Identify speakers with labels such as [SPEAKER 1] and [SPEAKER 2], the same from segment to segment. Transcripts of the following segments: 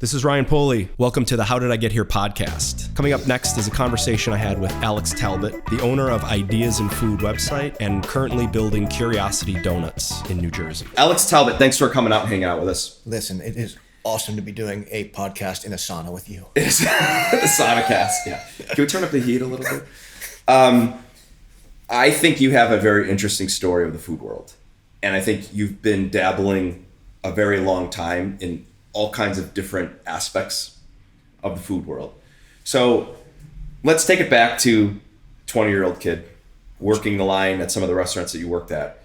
[SPEAKER 1] This is Ryan Poli. Welcome to the How Did I Get Here podcast. Coming up next is a conversation I had with Alex Talbot, the owner of Ideas in Food website and currently building Curiosity Doughnuts in New Jersey. Alex Talbot, thanks for coming out and hanging out with us.
[SPEAKER 2] Listen, it is awesome to be doing a podcast in a sauna with you.
[SPEAKER 1] It's the sauna cast, yeah. Can we turn up the heat a little bit? I think you have a very interesting story of the food world. And I think you've been dabbling a very long time in all kinds of different aspects of the food world. So let's take it back to 20-year-old kid working the line at some of the restaurants that you worked at.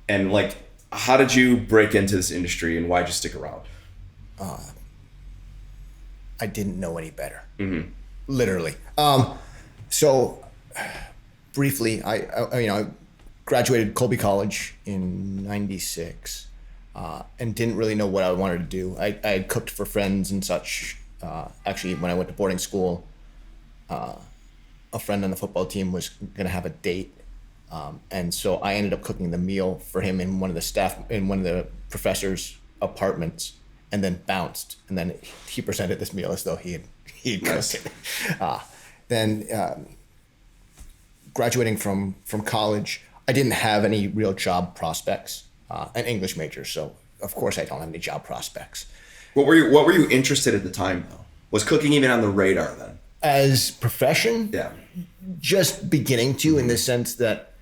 [SPEAKER 1] And like, how did you break into this industry and why'd you stick around?
[SPEAKER 2] I didn't know any better.
[SPEAKER 1] Mm-hmm.
[SPEAKER 2] Literally. So briefly, I graduated Colby College in 96. And didn't really know what I wanted to do. I had cooked for friends and such. Actually, when I went to boarding school, a friend on the football team was going to have a date. And so I ended up cooking the meal for him in one of the professor's apartments, and then bounced. And then he presented this meal as though he had cooked it. Then graduating from college, I didn't have any real job prospects. An English major, so of course I don't have any job prospects.
[SPEAKER 1] What were you interested at the time though? Was cooking even on the radar then?
[SPEAKER 2] As profession?
[SPEAKER 1] Yeah.
[SPEAKER 2] Just beginning to, in the sense that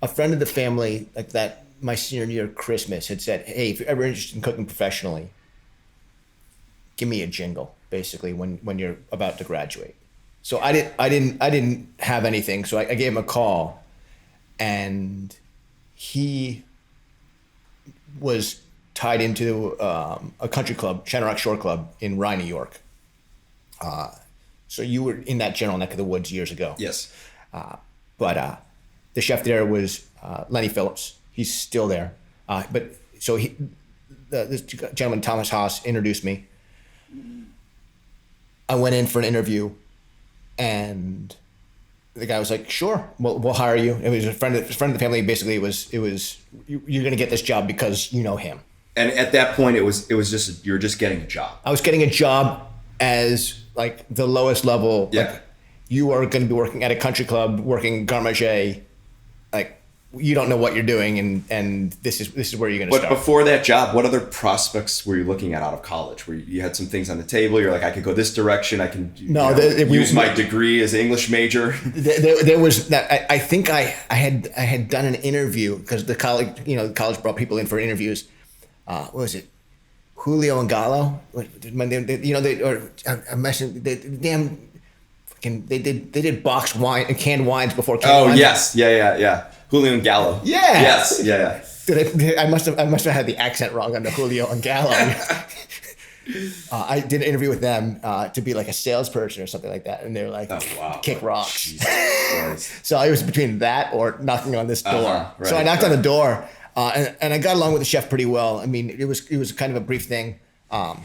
[SPEAKER 2] a friend of the family, like that my senior year Christmas, had said, hey, if you're ever interested in cooking professionally, give me a jingle, basically, when you're about to graduate. So I didn't have anything, so I gave him a call, and he was tied into a country club, Shannon Shore Club in Rye, New York. So you were in that general neck of the woods years ago.
[SPEAKER 1] Yes.
[SPEAKER 2] But the chef there was Lenny Phillips. He's still there. But so this gentleman, Thomas Haas, introduced me. I went in for an interview, and the guy was like, "Sure, we'll hire you." It was a friend of the family. Basically, it was you're going to get this job because you know him.
[SPEAKER 1] And at that point, it was just you're just getting a job.
[SPEAKER 2] I was getting a job as like the lowest level.
[SPEAKER 1] Yeah.
[SPEAKER 2] Like, you are going to be working at a country club, working garde. Like, you don't know what you're doing, and this is where you're going to start.
[SPEAKER 1] But before that job, what other prospects were you looking at out of college? Where you had some things on the table, you're like, I could go this direction. I can use my degree as an English major.
[SPEAKER 2] There was that. I think I had done an interview because the college brought people in for interviews. What was it? Julio and Gallo. I mentioned they did boxed wine and canned wines before. Wines.
[SPEAKER 1] Yes, yeah. Julio and Gallo.
[SPEAKER 2] Yeah.
[SPEAKER 1] Yes. Yeah.
[SPEAKER 2] I must have had the accent wrong on the Julio and Gallo. I did an interview with them to be like a salesperson or something like that, and they were like, "Kick rocks." So I was between that or knocking on this door. Right, so I knocked on the door, and I got along with the chef pretty well. I mean, it was kind of a brief thing. I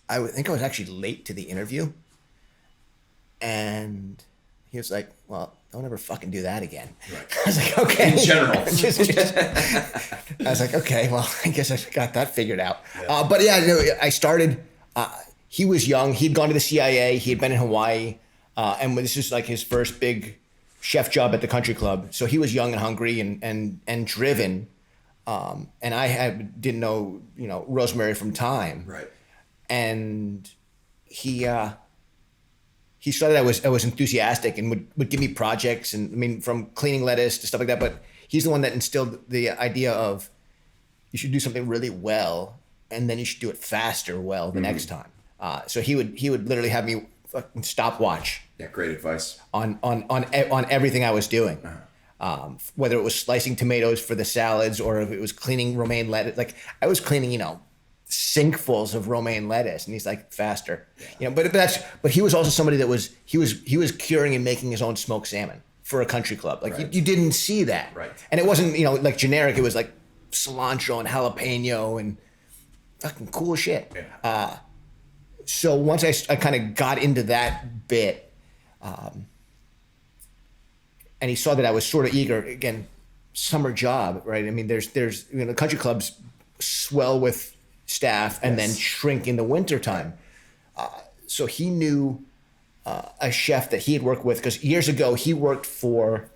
[SPEAKER 2] think I was actually late to the interview, and he was like, "Well, don't ever fucking do that again." Right. I was like, okay.
[SPEAKER 1] In general.
[SPEAKER 2] I was like, okay, well, I guess I got that figured out. Yeah. But yeah, I started, he was young. He'd gone to the CIA. He had been in Hawaii. And this is like his first big chef job at the country club. So he was young and hungry and driven. And I didn't know, Rosemary from Thyme.
[SPEAKER 1] Right.
[SPEAKER 2] And he saw that I was enthusiastic and would give me projects, and I mean, from cleaning lettuce to stuff like that. But he's the one that instilled the idea of you should do something really well, and then you should do it faster well the next time. So he would literally have me fucking stopwatch.
[SPEAKER 1] Yeah, great advice
[SPEAKER 2] on everything I was doing. Whether it was slicing tomatoes for the salads or if it was cleaning romaine lettuce. Like I was cleaning, sinkfuls of romaine lettuce, and he's like, faster. But he was also somebody that was curing and making his own smoked salmon for a country club. Like you didn't see that.
[SPEAKER 1] Right.
[SPEAKER 2] And it wasn't, like generic. It was like cilantro and jalapeno and fucking cool shit. Yeah. So once I kind of got into that bit, and he saw that I was sort of eager, again, summer job, right? I mean, there's country clubs swell with staff and then shrink in the wintertime. so he knew a chef that he had worked with, because years ago he worked for,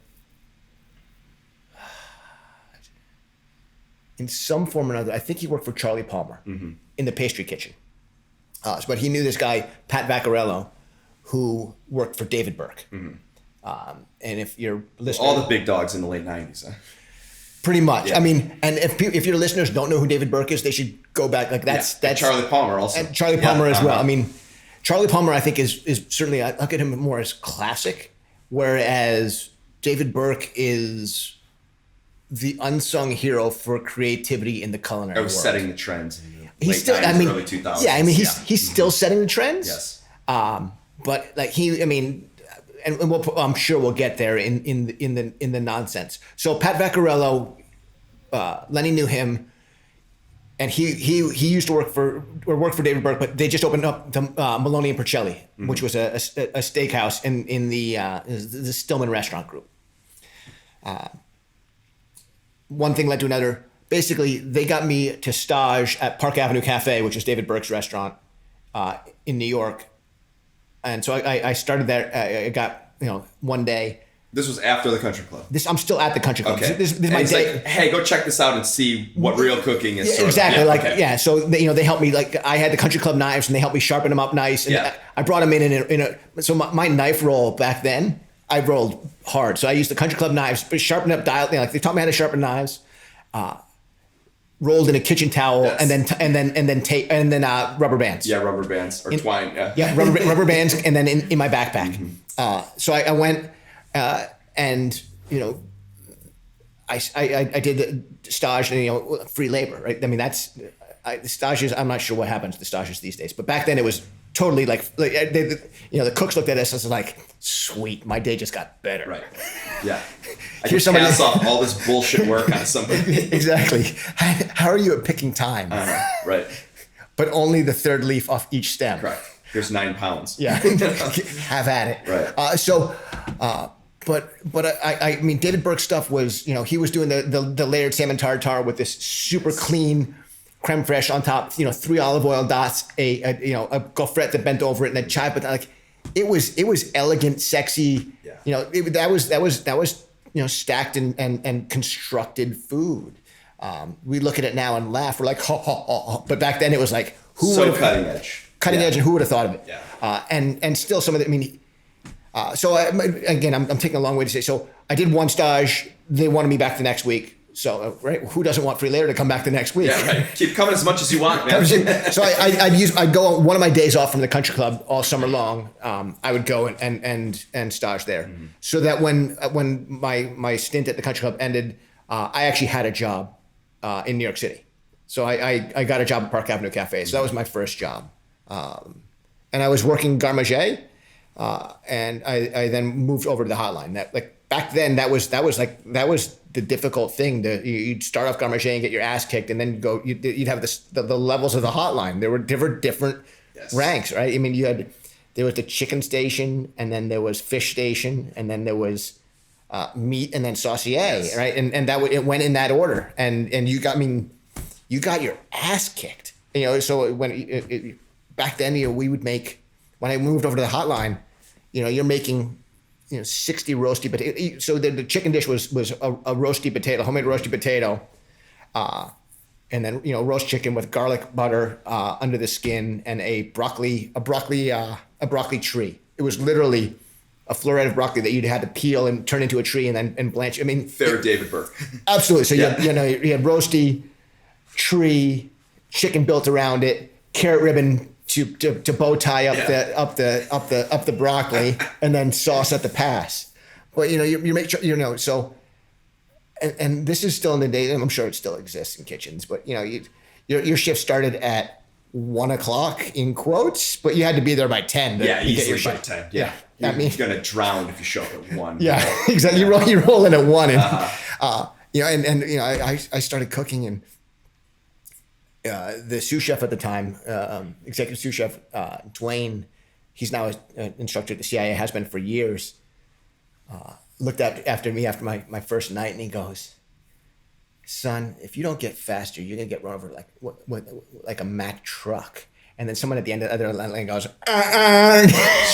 [SPEAKER 2] in some form or another, I think he worked for Charlie Palmer in the pastry kitchen. But he knew this guy, Pat Vaccarello, who worked for David Burke. And if you're listening,
[SPEAKER 1] all the big dogs in the late 90s. Huh?
[SPEAKER 2] Pretty much.
[SPEAKER 1] Yeah.
[SPEAKER 2] I mean, and if your listeners don't know who David Burke is, they should go back. Like that's
[SPEAKER 1] Charlie Palmer also.
[SPEAKER 2] And Charlie Palmer as well. I mean, Charlie Palmer, I think is certainly, I look at him more as classic, whereas David Burke is the unsung hero for creativity in the culinary world.
[SPEAKER 1] Setting the trends.
[SPEAKER 2] He's still, I mean,
[SPEAKER 1] early 2000s.
[SPEAKER 2] Yeah, I mean, he's still setting the trends.
[SPEAKER 1] Yes.
[SPEAKER 2] But like and I'm sure we'll get there in the nonsense. So Pat Vaccarello, Lenny knew him, and he used to work for David Burke, but they just opened up the Maloney and Percelli, which was a steakhouse in the Stillman Restaurant Group. One thing led to another. Basically, they got me to stage at Park Avenue Cafe, which is David Burke's restaurant in New York. And so I started there. I got, one day.
[SPEAKER 1] This was after the country club.
[SPEAKER 2] I'm still at the country club.
[SPEAKER 1] Okay.
[SPEAKER 2] This is my day.
[SPEAKER 1] Like, hey, go check this out and see what real cooking is.
[SPEAKER 2] Yeah, exactly. So they helped me. Like, I had the country club knives, and they helped me sharpen them up nice. And I brought them in a. So my knife roll back then, I rolled hard. So I used the country club knives, but sharpened up dial. Like they taught me how to sharpen knives. Rolled in a kitchen towel, and then tape, and then rubber bands.
[SPEAKER 1] Yeah, rubber bands or twine.
[SPEAKER 2] Yeah, rubber bands, and then in my backpack. So I went, and I did the stage, and free labor, right? I mean, the stages. I'm not sure what happens to the stages these days, but back then it was totally like the cooks looked at us and was like, sweet, my day just got better.
[SPEAKER 1] Right. Yeah. I can pass off all this bullshit work on somebody.
[SPEAKER 2] Exactly. How are you at picking time?
[SPEAKER 1] Right.
[SPEAKER 2] But only the third leaf off each stem.
[SPEAKER 1] Correct. Here's 9 pounds.
[SPEAKER 2] Yeah. Have at it.
[SPEAKER 1] Right.
[SPEAKER 2] But I mean, David Burke's stuff was, he was doing the layered salmon tartare with this super clean creme fraiche on top, 3 olive oil dots, a gaufrette that bent over it, and a chive, but like it was elegant, sexy.
[SPEAKER 1] Yeah.
[SPEAKER 2] That was stacked and constructed food. We look at it now and laugh. We're like, ha ha ha. But back then it was like,
[SPEAKER 1] cutting edge,
[SPEAKER 2] and who would have thought of it?
[SPEAKER 1] Yeah.
[SPEAKER 2] And still some of it. I mean, so again, I'm taking a long way to say. So I did one stage. They wanted me back the next week. So right, who doesn't want free labor to come back the next week?
[SPEAKER 1] Yeah, right. Keep coming as much as you want, man.
[SPEAKER 2] So I'd go on one of my days off from the country club all summer long. I would go and stage there, so that when my stint at the country club ended, I actually had a job in New York City. So I got a job at Park Avenue Cafe. So that was my first job, and I was working garde manger, and I then moved over to the hotline. That back then that was the difficult thing. You'd start off garde manger and get your ass kicked, and then you'd have the levels of the hotline. There were different ranks, right? I mean, there was the chicken station, and then there was fish station, and then there was meat, and then saucier, right? And it went in that order. And you got your ass kicked. So when back then, we would make, when I moved over to the hotline, you're making 60 roasty potato. So the chicken dish was a roasty potato, homemade roasty potato, and then roast chicken with garlic butter under the skin, and a broccoli tree. It was literally a floret of broccoli that you'd had to peel and turn into a tree and blanch. I mean,
[SPEAKER 1] fair David Burke.
[SPEAKER 2] Absolutely. So you had roasty, tree, chicken built around it, carrot ribbon to bow tie up the broccoli, and then sauce at the pass. But you make sure so. And this is still in the day. I'm sure it still exists in kitchens. But your shift started at 1 o'clock in quotes, but you had to be there by 10. To
[SPEAKER 1] easily
[SPEAKER 2] get your
[SPEAKER 1] by
[SPEAKER 2] shift.
[SPEAKER 1] 10. Yeah. You're gonna drown if you show up at 1.
[SPEAKER 2] Yeah, exactly. You roll in at 1, and I started cooking, and the sous chef at the time, executive sous chef Dwayne, he's now an instructor at the CIA, has been for years. Looked after me after my first night, and he goes, "Son, if you don't get faster, you're gonna get run over like a Mack truck." and then someone at the end of the other lane goes,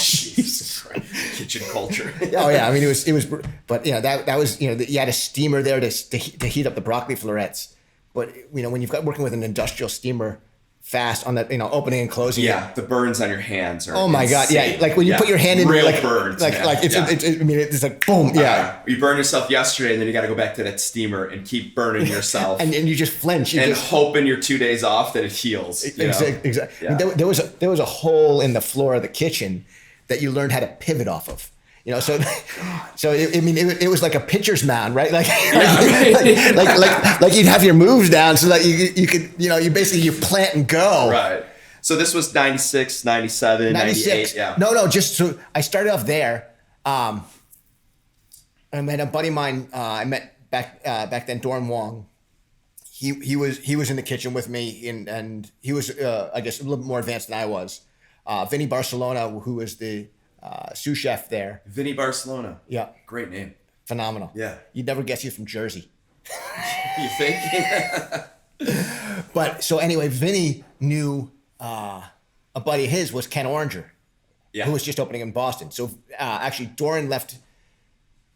[SPEAKER 1] Jesus Christ. Kitchen culture.
[SPEAKER 2] oh yeah, I mean it was, but that was you had a steamer there to heat up the broccoli florets, but when you've got working with an industrial steamer fast on that opening and closing.
[SPEAKER 1] Yeah, the burns on your hands are.
[SPEAKER 2] Oh my God! Yeah, like when you put your hand in,
[SPEAKER 1] real
[SPEAKER 2] like
[SPEAKER 1] burns,
[SPEAKER 2] it's like boom. Yeah,
[SPEAKER 1] you burn yourself yesterday, and then you got to go back to that steamer and keep burning yourself,
[SPEAKER 2] and you just flinch
[SPEAKER 1] and hoping your 2 days off that it heals.
[SPEAKER 2] Exactly.
[SPEAKER 1] Yeah.
[SPEAKER 2] I mean, there was a hole in the floor of the kitchen that you learned how to pivot off of. It was like a pitcher's mound, right? Like you'd have your moves down so that you could, you plant and go.
[SPEAKER 1] Right. So this was 96, 97, 98. Yeah.
[SPEAKER 2] No, just so I started off there. And then a buddy of mine, I met back then, Doran Wong. He was in the kitchen with me and he was, I guess, a little bit more advanced than I was. Vinny Barcelona, who was the sous chef there.
[SPEAKER 1] Vinny Barcelona.
[SPEAKER 2] Yeah.
[SPEAKER 1] Great name.
[SPEAKER 2] Phenomenal.
[SPEAKER 1] Yeah.
[SPEAKER 2] You'd never guess he's from Jersey.
[SPEAKER 1] You think?
[SPEAKER 2] But so anyway, Vinny knew a buddy of his was Ken Oranger, who was just opening in Boston. So actually, Doran left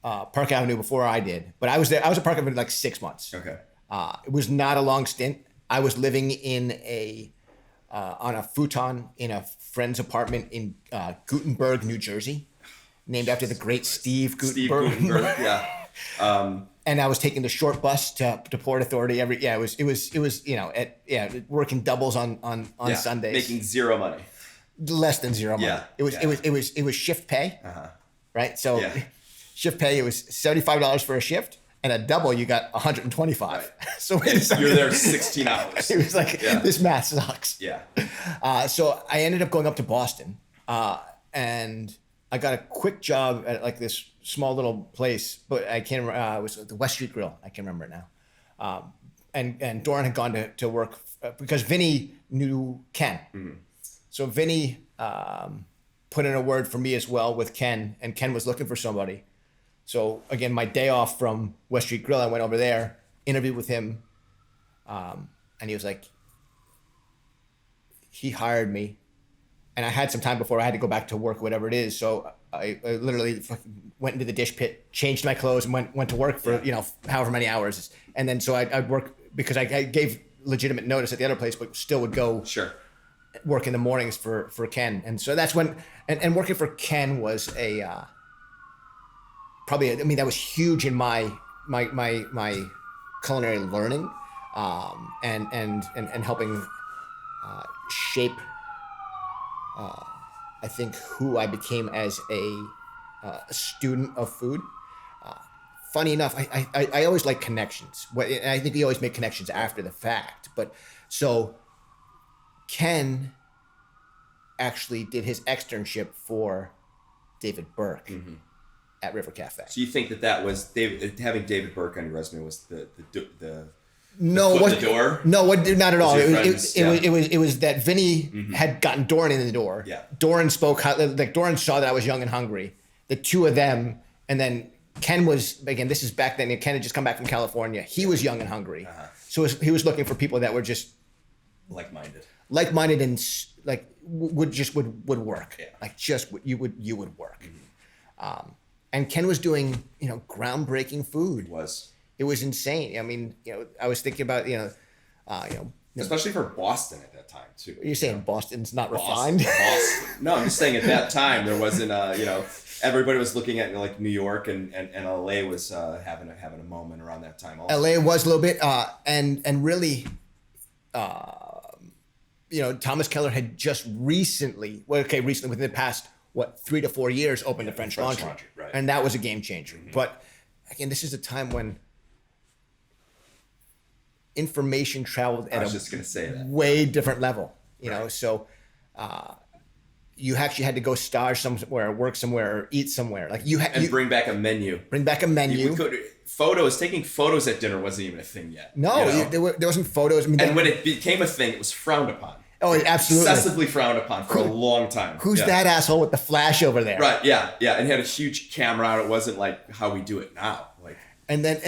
[SPEAKER 2] Park Avenue before I did, but I was there. I was at Park Avenue like 6 months.
[SPEAKER 1] Okay.
[SPEAKER 2] It was not a long stint. I was living on a futon in a friend's apartment in Gutenberg, New Jersey, named after the great Steve Gutenberg.
[SPEAKER 1] Steve Gutenberg, yeah.
[SPEAKER 2] And I was taking the short bus to Port Authority it was working doubles on Sundays,
[SPEAKER 1] making zero money,
[SPEAKER 2] less than zero money.
[SPEAKER 1] Yeah.
[SPEAKER 2] It was shift pay, right? So shift pay, it was $75 for a shift. And a double, you got 125. Right.
[SPEAKER 1] So you're there 16 hours.
[SPEAKER 2] It was like, this math sucks.
[SPEAKER 1] Yeah.
[SPEAKER 2] So I ended up going up to Boston, and I got a quick job at like this small little place, but I can't remember. It was the West Street Grill. I can't remember it now. And Doran had gone to work because Vinny knew Ken. Mm-hmm. So Vinny put in a word for me as well with Ken, and Ken was looking for somebody. So again, my day off from West Street Grill, I went over there, interviewed with him, and he was like, he hired me, and I had some time before I had to go back to work, whatever it is. So I literally went into the dish pit, changed my clothes, and went to work for however many hours, and then so I'd work because I gave legitimate notice at the other place, but still would go work in the mornings for Ken, and so that's when and working for Ken was a that was huge in my culinary learning, and helping shape I think who I became as a student of food. Funny enough, I always like connections. I think we always make connections after the fact. But so Ken actually did his externship for David Burke. Mm-hmm. At River Cafe.
[SPEAKER 1] So you think that was having David Burke on your resume was the door?
[SPEAKER 2] No, not at all. It was that Vinny had gotten Doran in the door.
[SPEAKER 1] Yeah.
[SPEAKER 2] Doran spoke, like Doran saw that I was young and hungry. The two of them, and then Ken was, again, this is back then, Ken had just come back from California. He was young and hungry. Uh-huh. So he was looking for people that were just like-minded and like would work. Yeah. Like just you would work. Mm-hmm. And Ken was doing, groundbreaking food. It was insane. I mean, I was thinking about,
[SPEAKER 1] especially for Boston at that time too.
[SPEAKER 2] You're saying Boston's not refined?
[SPEAKER 1] Boston. No, I'm just saying at that time there wasn't, everybody was looking at like New York and LA was having a moment around that time. Also.
[SPEAKER 2] LA was a little bit, and really, Thomas Keller had just recently within the past 3 to 4 years opened a French Laundry, right. And that was a game changer. Mm-hmm. But again, this is a time when information traveled at a way different level, so you actually had to go stage somewhere, work somewhere, or eat somewhere. Like
[SPEAKER 1] bring back a menu. Taking photos at dinner wasn't even a thing yet.
[SPEAKER 2] No, there wasn't photos. I mean,
[SPEAKER 1] and when it became a thing, it was frowned upon.
[SPEAKER 2] Oh, absolutely.
[SPEAKER 1] Excessively frowned upon for a long time.
[SPEAKER 2] Who's that asshole with the flash over there?
[SPEAKER 1] Right, yeah. And he had a huge camera out. It wasn't like how we do it now.
[SPEAKER 2] but then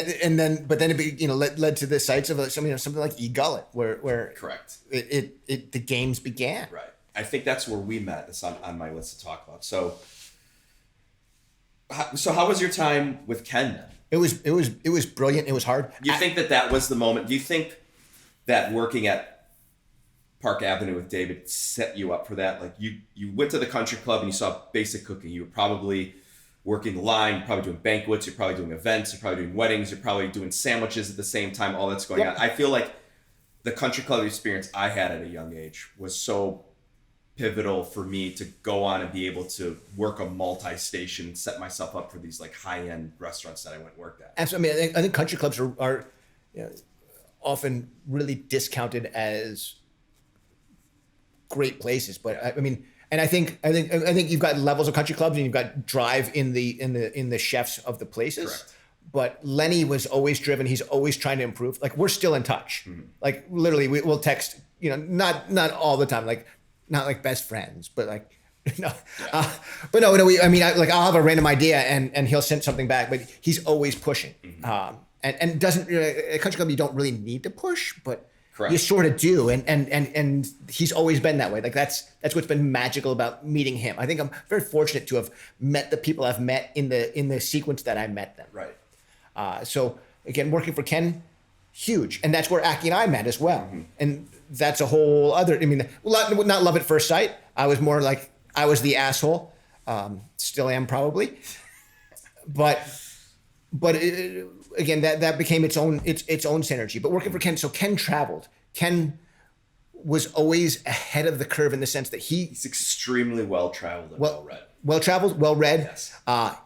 [SPEAKER 2] it led to the sites of something like eGullet where
[SPEAKER 1] Correct.
[SPEAKER 2] The games began.
[SPEAKER 1] Right. I think that's where we met. That's on my list to talk about. So how was your time with Ken then?
[SPEAKER 2] It was brilliant. It was hard.
[SPEAKER 1] Do you think that was the moment? Do you think that working at Park Avenue with David set you up for that? Like you went to the country club and you saw basic cooking. You were probably working the line, you're probably doing banquets, you're probably doing events, you're probably doing weddings, you're probably doing sandwiches at the same time, all that's going on. I feel like the country club experience I had at a young age was so pivotal for me to go on and be able to work a multi-station, set myself up for these like high-end restaurants that I went and worked at.
[SPEAKER 2] Absolutely. I mean, I think country clubs are often really discounted as great places, but I mean, and I think you've got levels of country clubs and you've got drive in the chefs of the places.
[SPEAKER 1] Correct.
[SPEAKER 2] But Lenny was always driven. He's always trying to improve. Like we're still in touch. Mm-hmm. Like literally we'll text, not all the time, like not like best friends, but like, no, yeah. I'll have a random idea and he'll send something back, but he's always pushing. Mm-hmm. And doesn't, a country club, you don't really need to push, but correct. You sort of do, and he's always been that way. Like that's what's been magical about meeting him. I think I'm very fortunate to have met the people I've met in the sequence that I met them.
[SPEAKER 1] Right.
[SPEAKER 2] So again, working for Ken, huge, and that's where Aki and I met as well. Mm-hmm. And that's a whole other. I mean, not love at first sight. I was more like I was the asshole. Still am probably, but again, that became its own synergy. But working for Ken, so Ken traveled. Ken was always ahead of the curve in the sense that he's
[SPEAKER 1] extremely well traveled and well read.
[SPEAKER 2] Well traveled, well read.
[SPEAKER 1] Yes.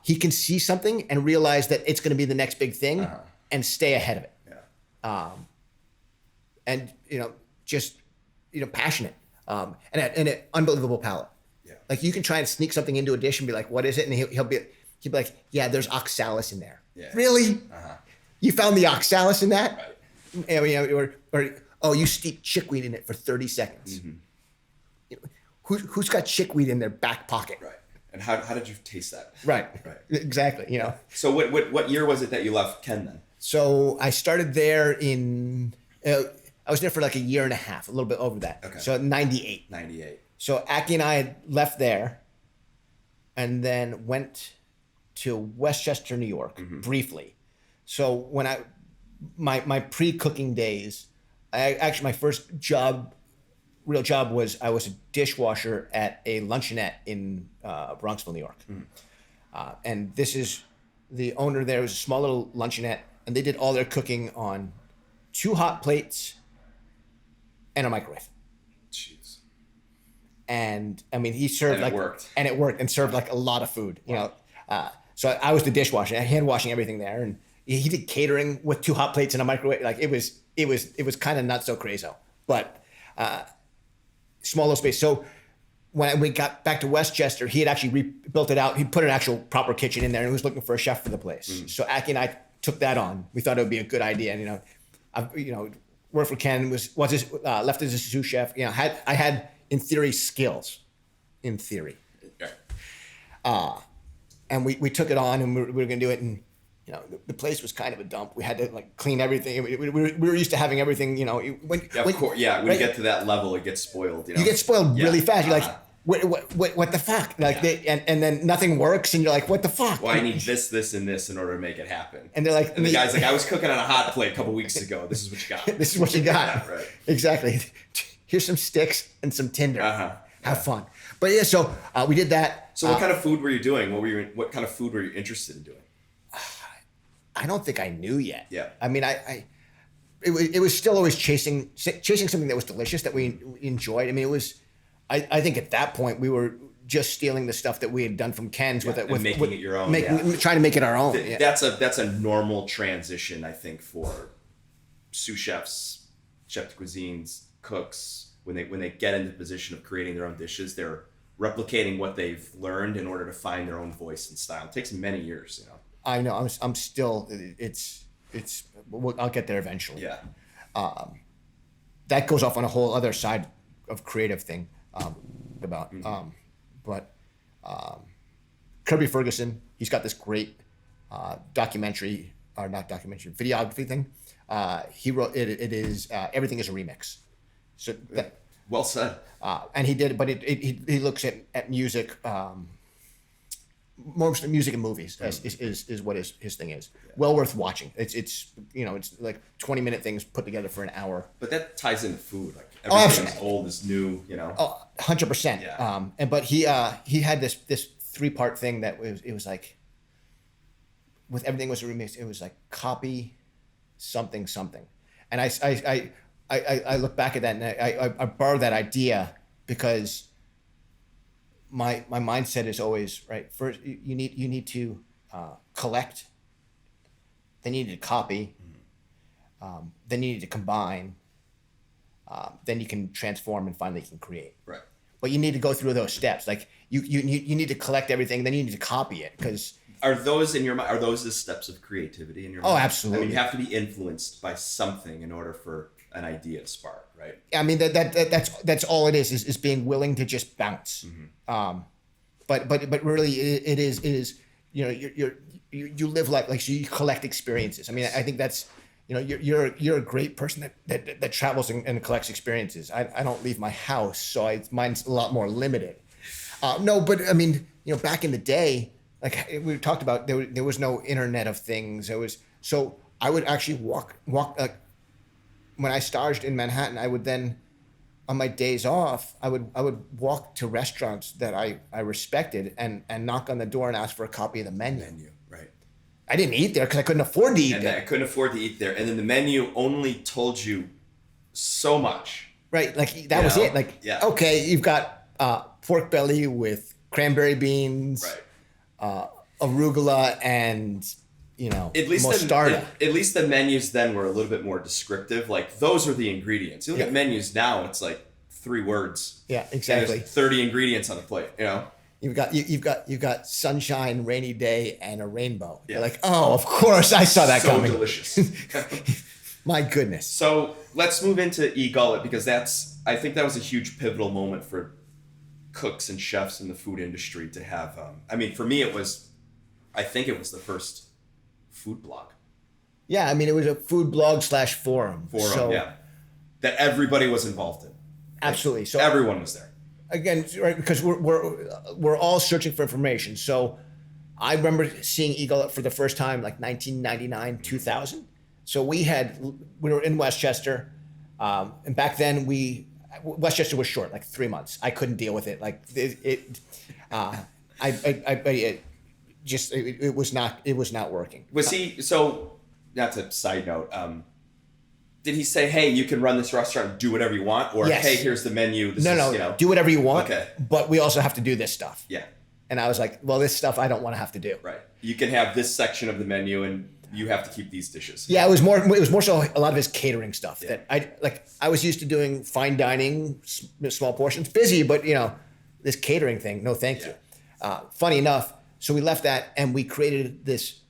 [SPEAKER 2] He can see something and realize that it's going to be the next big thing, and stay ahead of it.
[SPEAKER 1] Yeah.
[SPEAKER 2] And just passionate. And an unbelievable palate.
[SPEAKER 1] Yeah.
[SPEAKER 2] Like you can try and sneak something into a dish and be like, "What is it?" And he'll be like, "Yeah, there's oxalis in there."
[SPEAKER 1] Yeah.
[SPEAKER 2] Really? You found the oxalis in that?
[SPEAKER 1] Right.
[SPEAKER 2] I mean, or you steep chickweed in it for 30 seconds. Mm-hmm. Who's got chickweed in their back pocket?
[SPEAKER 1] Right. And how did you taste that?
[SPEAKER 2] Right. Exactly.
[SPEAKER 1] So what year was it that you left Ken then?
[SPEAKER 2] So I started there in, I was there for like a year and a half, a little bit over that.
[SPEAKER 1] Okay.
[SPEAKER 2] So 98.
[SPEAKER 1] 98.
[SPEAKER 2] So Aki and I had left there and then went to Westchester, New York, mm-hmm. briefly. So when my pre-cooking days, my first real job was I was a dishwasher at a luncheonette in Bronxville, New York. Mm-hmm. And this is, the owner there was a small little luncheonette, and they did all their cooking on 2 hot plates and a microwave.
[SPEAKER 1] Jeez.
[SPEAKER 2] And I mean, he served
[SPEAKER 1] it worked.
[SPEAKER 2] And it worked, and served like a lot of food, So I was the dishwasher, hand washing everything there, and he did catering with 2 hot plates and a microwave. Like it was kind of not so crazy, but small little space. So when we got back to Westchester, he had actually rebuilt it out. He put an actual proper kitchen in there, and he was looking for a chef for the place. Mm. So Aki and I took that on. We thought it would be a good idea, and I worked for Ken. Left as a sous chef. I had in theory skills, in theory.
[SPEAKER 1] Okay.
[SPEAKER 2] And we took it on, and we were going to do it, and the place was kind of a dump. We had to like clean everything. We were used to having everything. When
[SPEAKER 1] you get to that level, it gets spoiled.
[SPEAKER 2] You get spoiled really fast. You're like, what the fuck? Like and then nothing works, and you're like, what the fuck?
[SPEAKER 1] Well, I need this, and this in order to make it happen.
[SPEAKER 2] And they're like,
[SPEAKER 1] and the guy's like, I was cooking on a hot plate a couple weeks ago. This is what you got.
[SPEAKER 2] This is what you got.
[SPEAKER 1] Yeah, right.
[SPEAKER 2] Exactly. Here's some sticks and some tinder. Have fun. But yeah, so we did that.
[SPEAKER 1] So what kind of food were you doing? What kind of food were you interested in doing?
[SPEAKER 2] I don't think I knew yet.
[SPEAKER 1] Yeah.
[SPEAKER 2] I mean, it was still always chasing something that was delicious, that we enjoyed. I mean, it was, I think at that point we were just stealing the stuff that we had done from Ken's with
[SPEAKER 1] making it your own.
[SPEAKER 2] Trying to make it our own.
[SPEAKER 1] That's a normal transition, I think, for sous chefs, chef de cuisines, cooks. When they get into the position of creating their own dishes, they're replicating what they've learned in order to find their own voice and style. It takes many years,
[SPEAKER 2] I know. I'm still. It's. I'll get there eventually.
[SPEAKER 1] Yeah.
[SPEAKER 2] That goes off on a whole other side of creative thing. But Kirby Ferguson, he's got this great documentary, or not documentary, videography thing. He wrote it. It is everything is a remix. So that,
[SPEAKER 1] well said.
[SPEAKER 2] and he did, but he looks at music, mostly music and movies is what his thing is. Yeah. Well worth watching. It's it's like 20-minute things put together for an hour.
[SPEAKER 1] But that ties into food. Like everything's old is new.
[SPEAKER 2] 100%.
[SPEAKER 1] Yeah.
[SPEAKER 2] But he had this 3-part thing that it was like, with everything was a remix. It was like copy something, and I look back at that and I borrow that idea because my mindset is always right. First, you need to collect. Then you need to copy. Then you need to combine. Then you can transform and finally you can create.
[SPEAKER 1] Right.
[SPEAKER 2] But you need to go through those steps. Like you need to collect everything. Then you need to copy it because.
[SPEAKER 1] Are those in your mind? Are those the steps of creativity in your mind?
[SPEAKER 2] Oh, absolutely.
[SPEAKER 1] I mean, you have to be influenced by something in order for an idea to spark, right?
[SPEAKER 2] I mean that's all it is being willing to just bounce. Mm-hmm. But really it is you live life like so you collect experiences. I mean I think that's you're a great person that travels and collects experiences. I don't leave my house, so mine's a lot more limited. No, but I mean back in the day. Like we talked about, there was no Internet of Things. So I would actually walk. When I staged in Manhattan, I would then, on my days off, I would walk to restaurants that I respected and knock on the door and ask for a copy of the menu.
[SPEAKER 1] Right.
[SPEAKER 2] I didn't eat there because I couldn't afford to eat there.
[SPEAKER 1] I couldn't afford to eat there, and then the menu only told you so much.
[SPEAKER 2] Right, like that was it. Like okay, you've got pork belly with cranberry beans.
[SPEAKER 1] Right.
[SPEAKER 2] Arugula and
[SPEAKER 1] at least
[SPEAKER 2] mostarda.
[SPEAKER 1] At least the menus then were a little bit more descriptive. Like those are the ingredients. You look at menus now, it's like 3 words.
[SPEAKER 2] Yeah, exactly.
[SPEAKER 1] And there's 30 ingredients on a plate.
[SPEAKER 2] You've got sunshine, rainy day, and a rainbow. Yeah. You're like, oh, of course, I saw that coming.
[SPEAKER 1] So delicious.
[SPEAKER 2] My goodness.
[SPEAKER 1] So let's move into eGullet because I think that was a huge pivotal moment for cooks and chefs in the food industry to have. I mean, for me, I think it was the first food blog.
[SPEAKER 2] Yeah, I mean, it was a food blog / forum.
[SPEAKER 1] That everybody was involved in.
[SPEAKER 2] Absolutely. So
[SPEAKER 1] everyone was there.
[SPEAKER 2] Again, right, because we're all searching for information. So I remember seeing eGullet for the first time, like 1999, 2000. So we were in Westchester, and back then Westchester was short, like 3 months. I couldn't deal with it. Like it was not working.
[SPEAKER 1] Was he, so not to side note, did he say, hey, you can run this restaurant and do whatever you want? Or,
[SPEAKER 2] yes.
[SPEAKER 1] Hey, here's the menu.
[SPEAKER 2] Do whatever you want.
[SPEAKER 1] Okay.
[SPEAKER 2] But we also have to do this stuff.
[SPEAKER 1] Yeah.
[SPEAKER 2] And I was like, well, this stuff I don't want to have to do.
[SPEAKER 1] Right. You can have this section of the menu and you have to keep these dishes.
[SPEAKER 2] Yeah, it was more so a lot of his catering stuff that I was used to doing fine dining, small portions, busy, but this catering thing, no thank you. Funny enough, so we left that and we created this,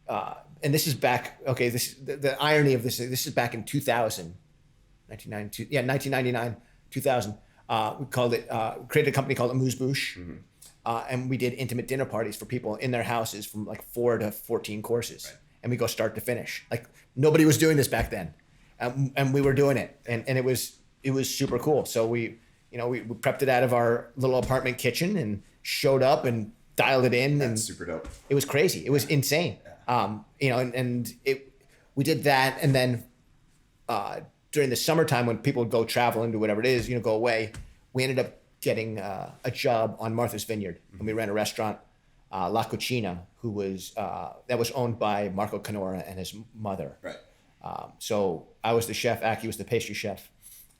[SPEAKER 2] and this is back, okay, the irony of this is back in 2000, 1999, 2000. We called it, created a company called Amuse Bouche. Mm-hmm. And we did intimate dinner parties for people in their houses from like 4 to 14 courses. Right. And we go start to finish. Like nobody was doing this back then. And we were doing it. And it was super cool. So we prepped it out of our little apartment kitchen and showed up and dialed it in.
[SPEAKER 1] That's
[SPEAKER 2] and
[SPEAKER 1] super dope.
[SPEAKER 2] It was crazy. It was insane. Yeah. We did that. And then during the summertime when people would go travel and do whatever it is, go away, we ended up getting a job on Martha's Vineyard. And we ran a restaurant, La Cucina, that was owned by Marco Canora and his mother.
[SPEAKER 1] Right.
[SPEAKER 2] So I was the chef, Aki was the pastry chef.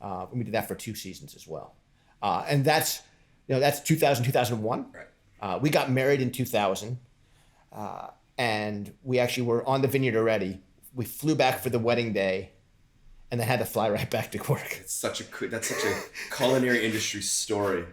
[SPEAKER 2] And we did that for 2 seasons as well. And that's 2000, 2001.
[SPEAKER 1] Right.
[SPEAKER 2] We got married in 2000. And we actually were on the vineyard already. We flew back for the wedding day and then had to fly right back to work.
[SPEAKER 1] That's such a culinary industry story,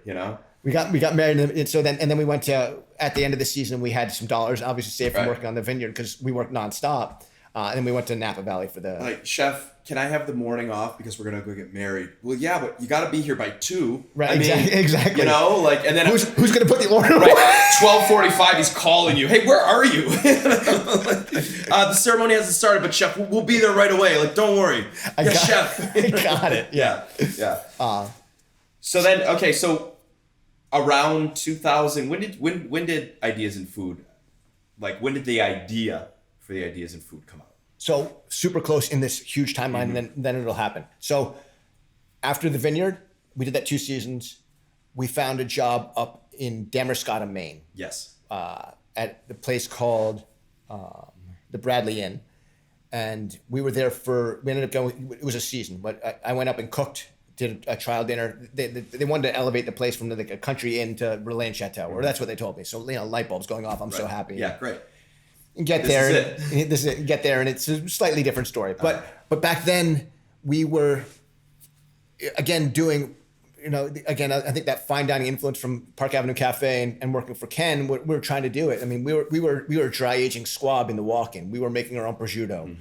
[SPEAKER 2] We got married, and then we went to, at the end of the season, we had some dollars, obviously saved from working on the vineyard because we worked nonstop. And then we went to Napa Valley for the...
[SPEAKER 1] Like, chef, can I have the morning off because we're going to go get married? Well, yeah, but you got to be here by 2.
[SPEAKER 2] Right, exactly.
[SPEAKER 1] You know, like, and then...
[SPEAKER 2] Who's going to put the order away?
[SPEAKER 1] Right, 12:45, he's calling you. Hey, where are you? The ceremony hasn't started, but chef, we'll be there right away. Like, don't worry. Chef.
[SPEAKER 2] I got it.
[SPEAKER 1] Yeah. So then, okay, so around 2000, when did Ideas in Food, like, when did the idea for the Ideas in Food come out?
[SPEAKER 2] So super close in this huge timeline, and then it'll happen. So after the vineyard, we did that 2 seasons. We found a job up in Damascotta, Maine.
[SPEAKER 1] Yes.
[SPEAKER 2] At the place called the Bradley Inn. And we were there we ended up going, it was a season, but I went up and cooked, did a trial dinner. They wanted to elevate the place from like a country inn to Relais and Chateau, or that's what they told me. So, light bulbs going off. I'm so happy.
[SPEAKER 1] Yeah, great.
[SPEAKER 2] Get there, and it's a slightly different story. But back then we were, again, doing, I think that fine dining influence from Park Avenue Cafe and working for Ken, we were trying to do it. I mean, we were dry aging squab in the walk-in. We were making our own prosciutto.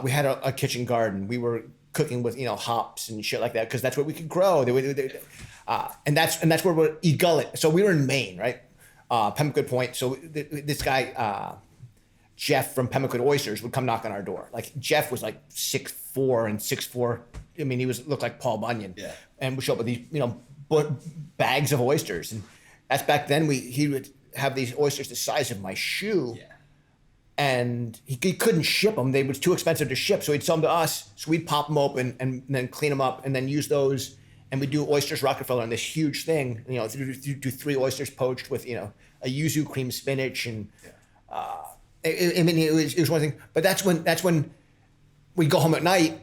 [SPEAKER 2] We had a kitchen garden. We were cooking with hops and shit like that because that's what we could grow. And that's where we're e-gullet. So we were in Maine, right? Pemmican Point. So this guy Jeff from Pemmican Oysters would come knock on our door. Like Jeff was like 6'4" and 6'4". I mean, he looked like Paul Bunyan. Yeah. And would show up with these bags of oysters, and that's back then. He would have these oysters the size of my shoe. Yeah. And he couldn't ship them. They was too expensive to ship. So he'd sell them to us. So we'd pop them open and then clean them up and then use those. And we do oysters Rockefeller in this huge thing. Do 3 oysters poached with a yuzu cream spinach and it was one thing. But that's when we'd go home at night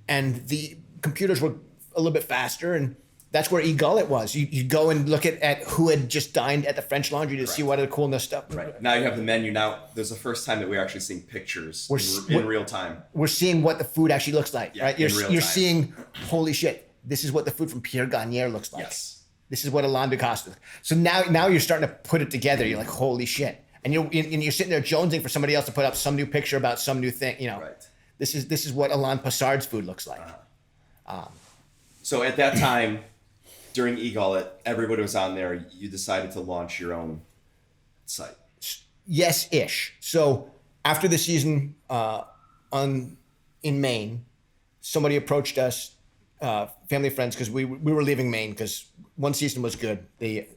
[SPEAKER 2] and the computers were a little bit faster, and that's where e-gullet was. You go and look at who had just dined at the French Laundry to see what other coolness stuff.
[SPEAKER 1] Right. Now you have the menu. Now there's the first time that we're actually seeing pictures in real time.
[SPEAKER 2] We're seeing what the food actually looks like, right? You're seeing, holy shit, this is what the food from Pierre Garnier looks like. Yes. This is what Alain Ducasse. So now you're starting to put it together. You're like, holy shit. And you're sitting there jonesing for somebody else to put up some new picture about some new thing. Right. This is what Alain Passard's food looks like.
[SPEAKER 1] So at that time, during e-gullet, everybody was on there. You decided to launch your own site.
[SPEAKER 2] Yes-ish. So after the season in Maine, somebody approached us, family friends, because we were leaving Maine because one season was good. We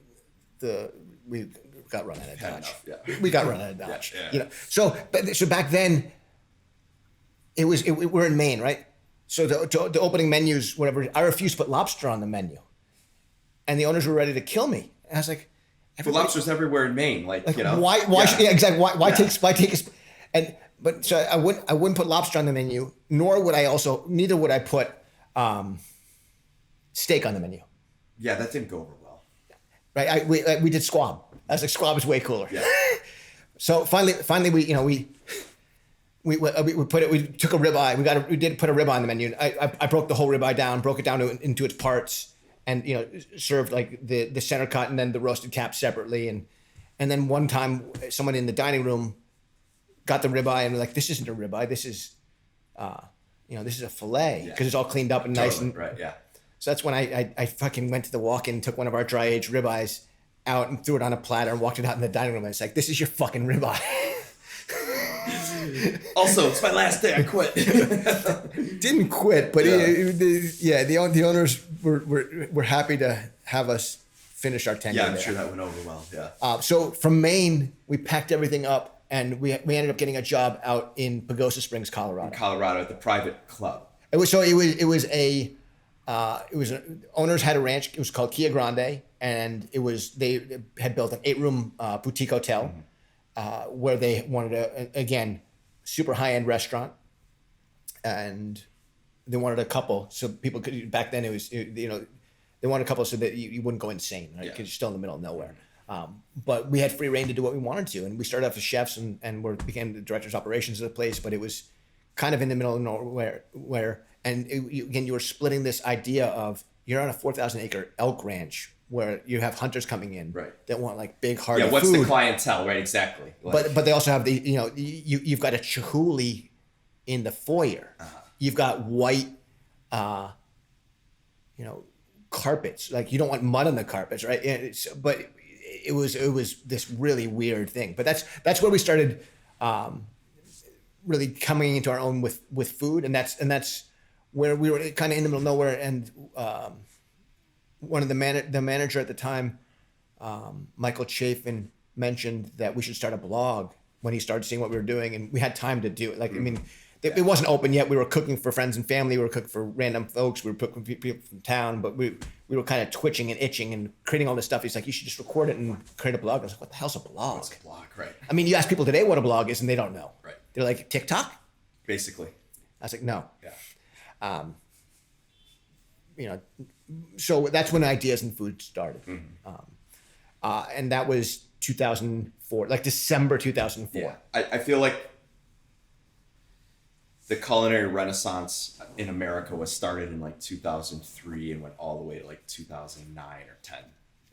[SPEAKER 2] got run out of Dodge. We got run out of Dodge. Yeah. So back then, we're in Maine, right? So the opening menus, whatever, I refused to put lobster on the menu, and the owners were ready to kill me. And I was like,
[SPEAKER 1] lobster's everywhere in Maine, Why
[SPEAKER 2] exactly? Why take a but so I wouldn't put lobster on the menu, neither would I put steak on the menu.
[SPEAKER 1] Yeah, that didn't go over well.
[SPEAKER 2] Right, we did squab. I was like, squab is way cooler. Yeah. So finally, we took a ribeye. We did put a ribeye on the menu. I broke the whole ribeye down, broke it down into its parts, and served like the center cut and then the roasted cap separately. And then one time, someone in the dining room got the ribeye and was like, "This isn't a ribeye. This is, this is a fillet because it's all cleaned up and nice and
[SPEAKER 1] right." Yeah.
[SPEAKER 2] So that's when I fucking went to the walk-in, took one of our dry aged ribeyes out and threw it on a platter and walked it out in the dining room. And it's like, "This is your fucking ribeye."
[SPEAKER 1] Also, it's my last day. I quit.
[SPEAKER 2] Didn't quit, but the owners were happy to have us finish our tenure.
[SPEAKER 1] Yeah, I'm sure that went over well. Yeah.
[SPEAKER 2] So from Maine, we packed everything up, and we ended up getting a job out in Pagosa Springs, Colorado.
[SPEAKER 1] At the private club.
[SPEAKER 2] Owners had a ranch. It was called Kia Grande, and they had built an 8-room boutique hotel. Where they wanted again, super high-end restaurant, and they wanted a couple so people could. Back then, it was they wanted a couple so that you wouldn't go insane, right? Because you're still in the middle of nowhere. But we had free reign to do what we wanted to, and we started off as chefs and became the directors of operations of the place. But it was kind of in the middle of nowhere. You were splitting this idea of you're on a 4,000-acre elk ranch where you have hunters coming in
[SPEAKER 1] Right.
[SPEAKER 2] that want like big hearty
[SPEAKER 1] Yeah, what's
[SPEAKER 2] food.
[SPEAKER 1] the clientele, right? Exactly. Like,
[SPEAKER 2] But they also have the, you know, you've got a chihuly in the foyer. You've got white, you know, carpets. Like you don't want mud on the carpets, right? But it was this really weird thing. But that's where we started really coming into our own with food, and that's where we were kind of in the middle of nowhere. And one of the manager at the time, Michael Chafin, mentioned that we should start a blog when he started seeing what we were doing, and we had time to do it. Like, I mean, it wasn't open yet. We were cooking for friends and family. We were cooking for random folks. We were cooking for people from town, but we were kind of twitching and itching and creating all this stuff. He's like, you should just record it and create a blog. I was like, what the hell's a blog?
[SPEAKER 1] what's a blog, right?
[SPEAKER 2] I mean, you ask people today what a blog is, and they don't know.
[SPEAKER 1] Right.
[SPEAKER 2] They're like, TikTok?
[SPEAKER 1] Basically.
[SPEAKER 2] I was like, no.
[SPEAKER 1] Yeah.
[SPEAKER 2] You know, so that's when Ideas in Food started. And that was 2004, like December 2004.
[SPEAKER 1] Yeah. I feel like the culinary renaissance in America was started in like 2003 and went all the way to like 2009 or 10.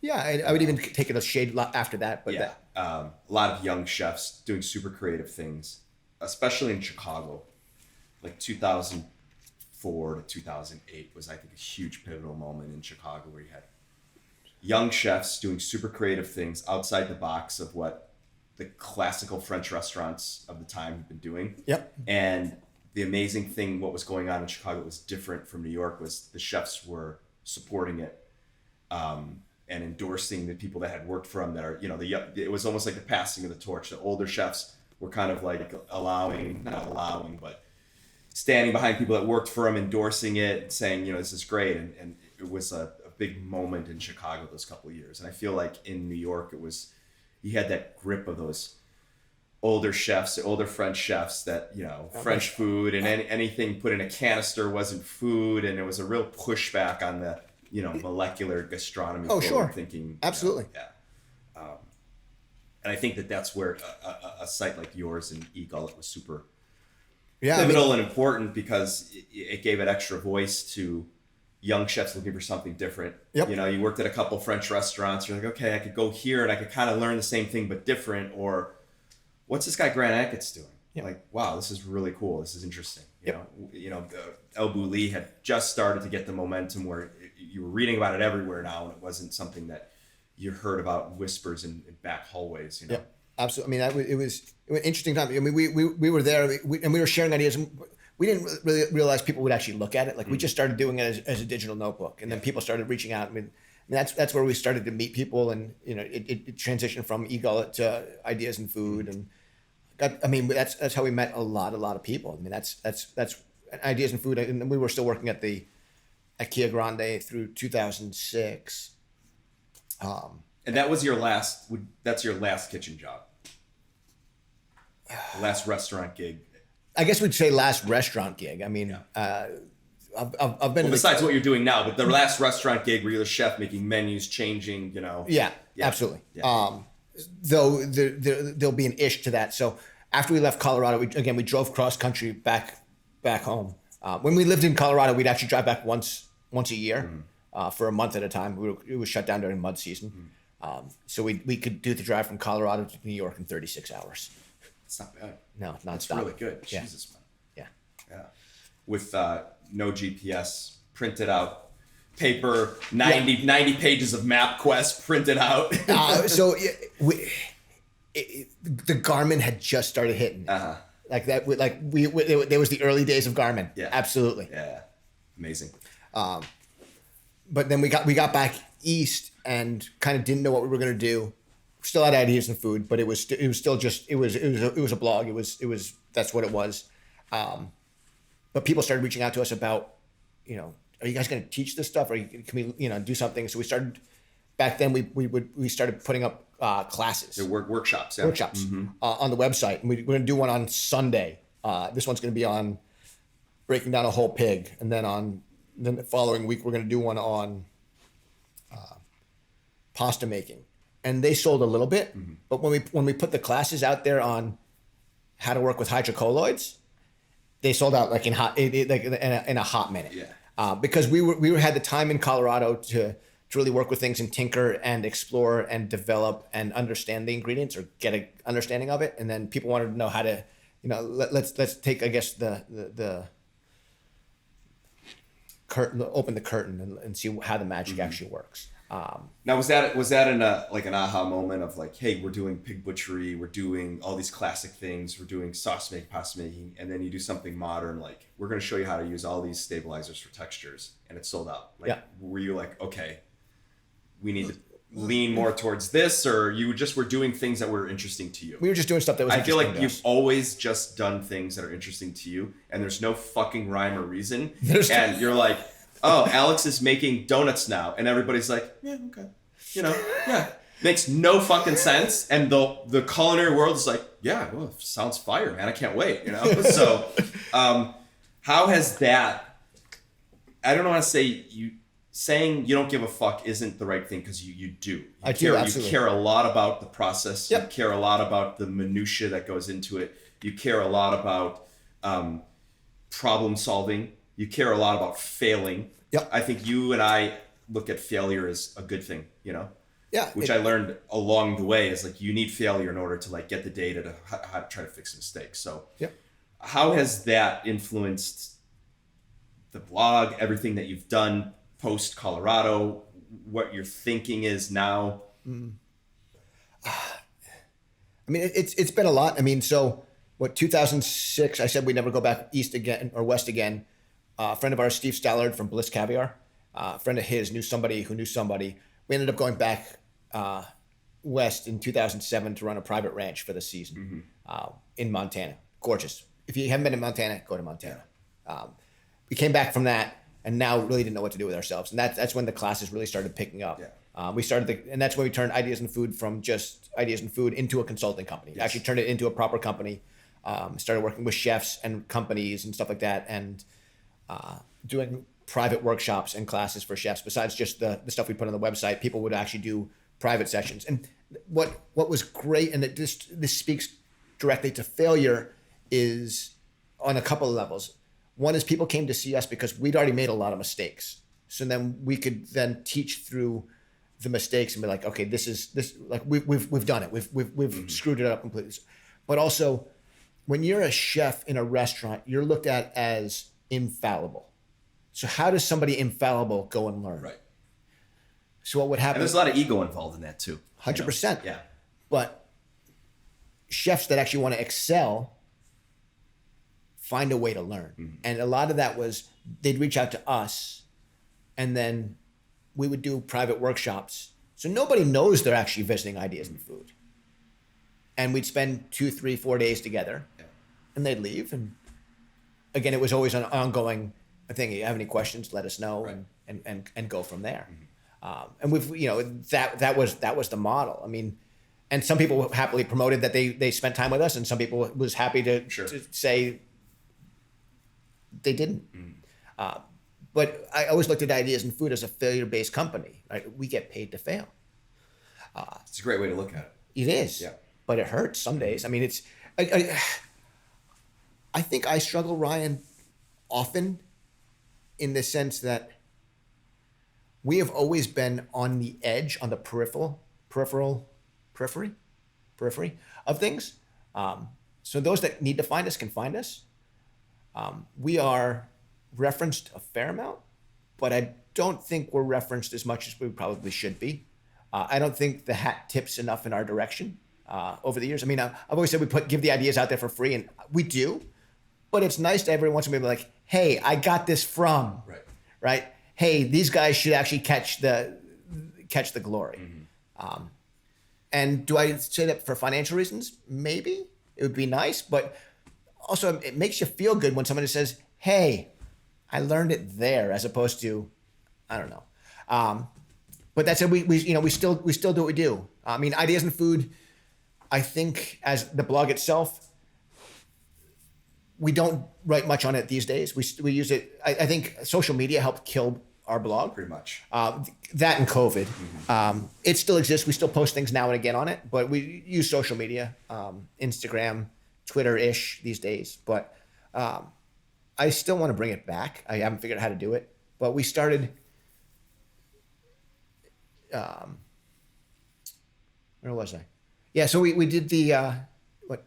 [SPEAKER 2] Yeah, I would even take it a shade after that. But
[SPEAKER 1] Yeah. A lot of young chefs doing super creative things, especially in Chicago. Like 2004 to 2008 was, I think, a huge pivotal moment in Chicago where you had young chefs doing super creative things outside the box of what the classical French restaurants of the time had been doing.
[SPEAKER 2] Yep.
[SPEAKER 1] And the amazing thing, what was going on in Chicago was different from New York, was the chefs were supporting it and endorsing the people that had worked for them that are, you know, it was almost like the passing of the torch. The older chefs were kind of like not allowing, but standing behind people that worked for them, endorsing it, saying, you know, this is great. And it was a big moment in Chicago those couple of years. And I feel like in New York, you had that grip of those older chefs, older French chefs that, you know, French food and anything put in a canister wasn't food. And there was a real pushback on the, you know, molecular gastronomy.
[SPEAKER 2] Oh, sure.
[SPEAKER 1] Thinking.
[SPEAKER 2] Absolutely.
[SPEAKER 1] You know, yeah. And I think that's where a site like yours in HDIGH was super pivotal and important, because it gave an extra voice to young chefs looking for something different.
[SPEAKER 2] Yep.
[SPEAKER 1] You know, you worked at a couple French restaurants. You're like, okay, I could go here and I could kind of learn the same thing but different. Or what's this guy Grant Achatz doing? Yep. Like, wow, this is really cool. This is interesting. You know, El Bulli had just started to get the momentum where you were reading about it everywhere now, and it wasn't something that you heard about whispers in back hallways. You know.
[SPEAKER 2] Yep. Absolutely. I mean, it was an interesting time. I mean, we were there and we were sharing ideas. We didn't really realize people would actually look at it. Like we just started doing it as a digital notebook, and then people started reaching out. I mean, that's where we started to meet people, and you know, it transitioned from HDIGH to Ideas in Food, and that's how we met a lot of people. I mean, that's Ideas in Food, and we were still working at Kia Grande through 2006.
[SPEAKER 1] And that was that's your last kitchen job, last restaurant gig.
[SPEAKER 2] I guess we'd say last restaurant gig. I mean, I've been
[SPEAKER 1] besides what you're doing now, but the last restaurant gig where you're the chef making menus, changing, you know.
[SPEAKER 2] Yeah. Absolutely.
[SPEAKER 1] Yeah.
[SPEAKER 2] Though there'll be an ish to that. So after we left Colorado, we drove cross country back home. When we lived in Colorado, we'd actually drive back once a year for a month at a time. It was shut down during mud season. So we could do the drive from Colorado to New York in 36 hours.
[SPEAKER 1] It's not bad.
[SPEAKER 2] No, not
[SPEAKER 1] It's really good.
[SPEAKER 2] Yeah.
[SPEAKER 1] Jesus, man.
[SPEAKER 2] Yeah.
[SPEAKER 1] Yeah. With no GPS, printed out paper, 90 pages of MapQuest printed out.
[SPEAKER 2] So the Garmin had just started hitting. Like that. There was the early days of Garmin.
[SPEAKER 1] Yeah.
[SPEAKER 2] Absolutely.
[SPEAKER 1] Yeah. Amazing.
[SPEAKER 2] But then we got back east and kind of didn't know what we were going to do. Still had Ideas in Food, but it was still just it was a blog. It was that's what it was. But people started reaching out to us about, you know, are you guys going to teach this stuff, or can we, you know, do something? So we started back then. We started putting up classes.
[SPEAKER 1] The workshops. Yeah.
[SPEAKER 2] Workshops on the website, and we're going to do one on Sunday. This one's going to be on breaking down a whole pig, and then the following week we're going to do one on pasta making. And they sold a little bit, but when we put the classes out there on how to work with hydrocolloids, they sold out like in a hot minute.
[SPEAKER 1] Yeah.
[SPEAKER 2] Because we had the time in Colorado to to really work with things and tinker and explore and develop and understand the ingredients or get an understanding of it. And then people wanted to know how to, let's take, I guess, the curtain, open the curtain and see how the magic actually works.
[SPEAKER 1] Now, was that in an aha moment of like, hey, we're doing pig butchery, we're doing all these classic things, we're doing sauce making, pasta making, and then you do something modern, like we're going to show you how to use all these stabilizers for textures, and it's sold out. Like, were you like, okay, we need to lean more towards this, or you just were doing things that were interesting to you?
[SPEAKER 2] We were just doing stuff that was
[SPEAKER 1] I feel
[SPEAKER 2] interesting
[SPEAKER 1] like
[SPEAKER 2] to
[SPEAKER 1] you've
[SPEAKER 2] us.
[SPEAKER 1] always just done things that are interesting to you, and there's no fucking rhyme or reason.
[SPEAKER 2] And
[SPEAKER 1] you're like, oh, Alex is making donuts now. And everybody's like, yeah, okay. Yeah. Makes no fucking sense. And the culinary world is like, yeah, well, sounds fire, man. I can't wait, So how has that, I don't know how to say, saying you don't give a fuck isn't the right thing, because you do. You care a lot about the process.
[SPEAKER 2] Yep.
[SPEAKER 1] You care a lot about the minutia that goes into it. You care a lot about problem solving. You care a lot about failing.
[SPEAKER 2] Yep.
[SPEAKER 1] I think you and I look at failure as a good thing,
[SPEAKER 2] Yeah.
[SPEAKER 1] Which I learned along the way is like you need failure in order to like get the data to how to try to fix mistakes. So how has that influenced the blog, everything that you've done post Colorado, what your thinking is now?
[SPEAKER 2] I mean, it's been a lot. I mean, so 2006, I said we'd never go back east again or west again. A friend of ours, Steve Stallard from Bliss Caviar, a friend of his knew somebody who knew somebody. We ended up going back west in 2007 to run a private ranch for the season in Montana. Gorgeous. If you haven't been in Montana, go to Montana. We came back from that and now really didn't know what to do with ourselves. And that's when the classes really started picking up. And that's when we turned Ideas in Food from just Ideas in Food into a consulting company.
[SPEAKER 1] Yes.
[SPEAKER 2] Actually turned it into a proper company. Started working with chefs and companies and stuff like that, and doing private workshops and classes for chefs. Besides just the stuff we put on the website, people would actually do private sessions. And what was great, and this speaks directly to failure, is on a couple of levels. One is people came to see us because we'd already made a lot of mistakes. So then we could then teach through the mistakes and be like, okay, this like we've done it. We've screwed it up completely. But also, when you're a chef in a restaurant, you're looked at as infallible. So how does somebody infallible go and learn?
[SPEAKER 1] Right.
[SPEAKER 2] So what would happen?
[SPEAKER 1] And there's a lot of ego involved in that too.
[SPEAKER 2] 100%.
[SPEAKER 1] Yeah.
[SPEAKER 2] But chefs that actually want to excel find a way to learn. And a lot of that was they'd reach out to us and then we would do private workshops. So nobody knows they're actually visiting Ideas in Food. And we'd spend 2, 3, 4 days together and they'd leave. And again, it was always an ongoing thing. You have any questions, let us know, and go from there. And we've, that was the model. I mean, and some people happily promoted that they spent time with us, and some people was happy to say they didn't. But I always looked at Ideas in Food as a failure-based company. Right? We get paid to fail.
[SPEAKER 1] It's a great way to look at it.
[SPEAKER 2] It is.
[SPEAKER 1] Yeah.
[SPEAKER 2] But it hurts some days. I mean, I think I struggle, Ryan, often in the sense that we have always been on the edge, on the periphery of things. So those that need to find us can find us. We are referenced a fair amount, but I don't think we're referenced as much as we probably should be. I don't think the hat tips enough in our direction over the years. I mean, I've always said give the ideas out there for free, and we do. But it's nice to every once in a while be like, hey, I got this from, right? Hey, these guys should actually catch the glory. And do I say that for financial reasons? Maybe. It would be nice, but also it makes you feel good when somebody says, hey, I learned it there, as opposed to, I don't know. But that said, we still do what we do. I mean, Ideas in Food, I think as the blog itself, we don't write much on it these days. We use it. I think social media helped kill our blog.
[SPEAKER 1] Pretty much.
[SPEAKER 2] That and COVID. It still exists. We still post things now and again on it, but we use social media, Instagram, Twitter-ish these days. But I still want to bring it back. I haven't figured out how to do it. But we started, where was I? Yeah, so we did the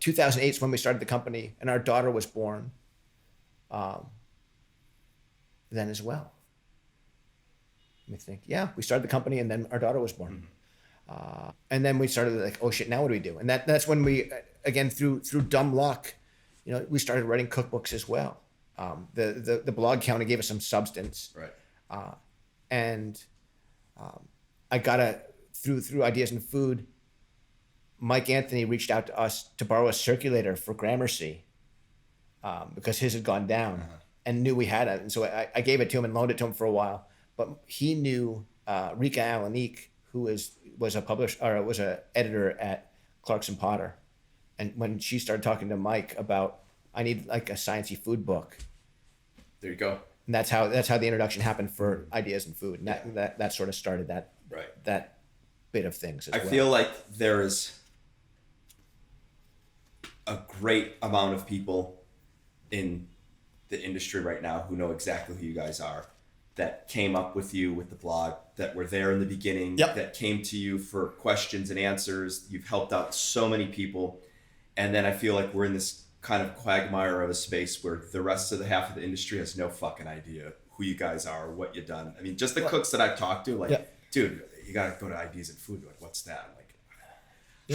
[SPEAKER 2] 2008 is when we started the company, and our daughter was born then as well. Let me think. Yeah, we started the company, and then our daughter was born. And then we started like, oh shit, now what do we do? And that's when we, again, through dumb luck, we started writing cookbooks as well. The blog counter gave us some substance.
[SPEAKER 1] Right.
[SPEAKER 2] And I got through Ideas in Food, Mike Anthony reached out to us to borrow a circulator for Gramercy because his had gone down and knew we had it. And so I gave it to him and loaned it to him for a while. But he knew Rika Alanique, who was a publisher or was an editor at Clarkson Potter. And when she started talking to Mike about, I need like a sciencey food book.
[SPEAKER 1] There you go.
[SPEAKER 2] And that's how the introduction happened for Ideas in Food. And that sort of started that bit of things as well.
[SPEAKER 1] I feel like there is a great amount of people in the industry right now who know exactly who you guys are, that came up with you with the blog, that were there in the beginning, that came to you for questions and answers. You've helped out so many people. And then I feel like we're in this kind of quagmire of a space where the rest of the half of the industry has no fucking idea who you guys are, what you've done. I mean, just the cooks that I've talked to, like, dude, you got to go to Ideas in Food. Like, what's that? Like,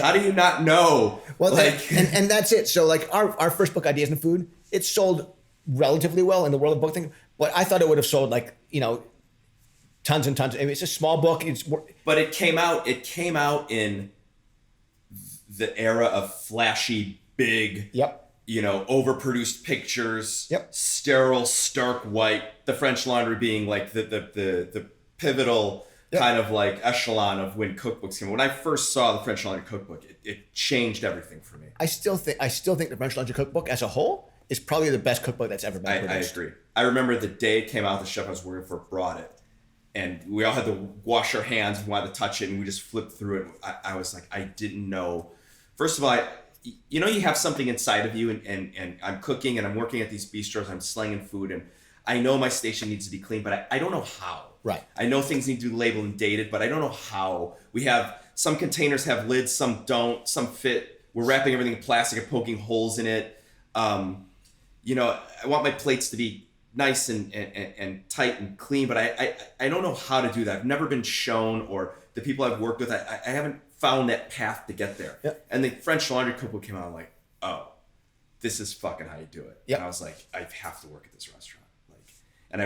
[SPEAKER 1] how do you not know?
[SPEAKER 2] Well, like, and that's it. So like our first book, Ideas in Food, it sold relatively well in the world of book thing, but I thought it would have sold like, tons and tons. I mean, it's a small book.
[SPEAKER 1] But it came out in the era of flashy, big, overproduced pictures, sterile, stark white, the French Laundry being like the pivotal kind of like echelon of when cookbooks came. When I first saw the French Laundry cookbook, it changed everything for me.
[SPEAKER 2] I still think the French Laundry cookbook as a whole is probably the best cookbook that's ever been produced.
[SPEAKER 1] I agree. I remember the day it came out, the chef I was working for brought it, and we all had to wash our hands and wanted to touch it, and we just flipped through it. I was like, I didn't know. First of all, you have something inside of you, and I'm cooking and I'm working at these bistros, I'm slinging food, and I know my station needs to be clean, but I don't know how.
[SPEAKER 2] Right.
[SPEAKER 1] I know things need to be labeled and dated, but I don't know how. We have, some containers have lids, some don't, some fit. We're wrapping everything in plastic and poking holes in it. I want my plates to be nice and tight and clean, but I don't know how to do that. I've never been shown, or the people I've worked with, I haven't found that path to get there.
[SPEAKER 2] Yep.
[SPEAKER 1] And the French Laundry cookbook came out, I'm like, oh, this is fucking how you do it.
[SPEAKER 2] Yep.
[SPEAKER 1] And I was like, I have to work at this restaurant. And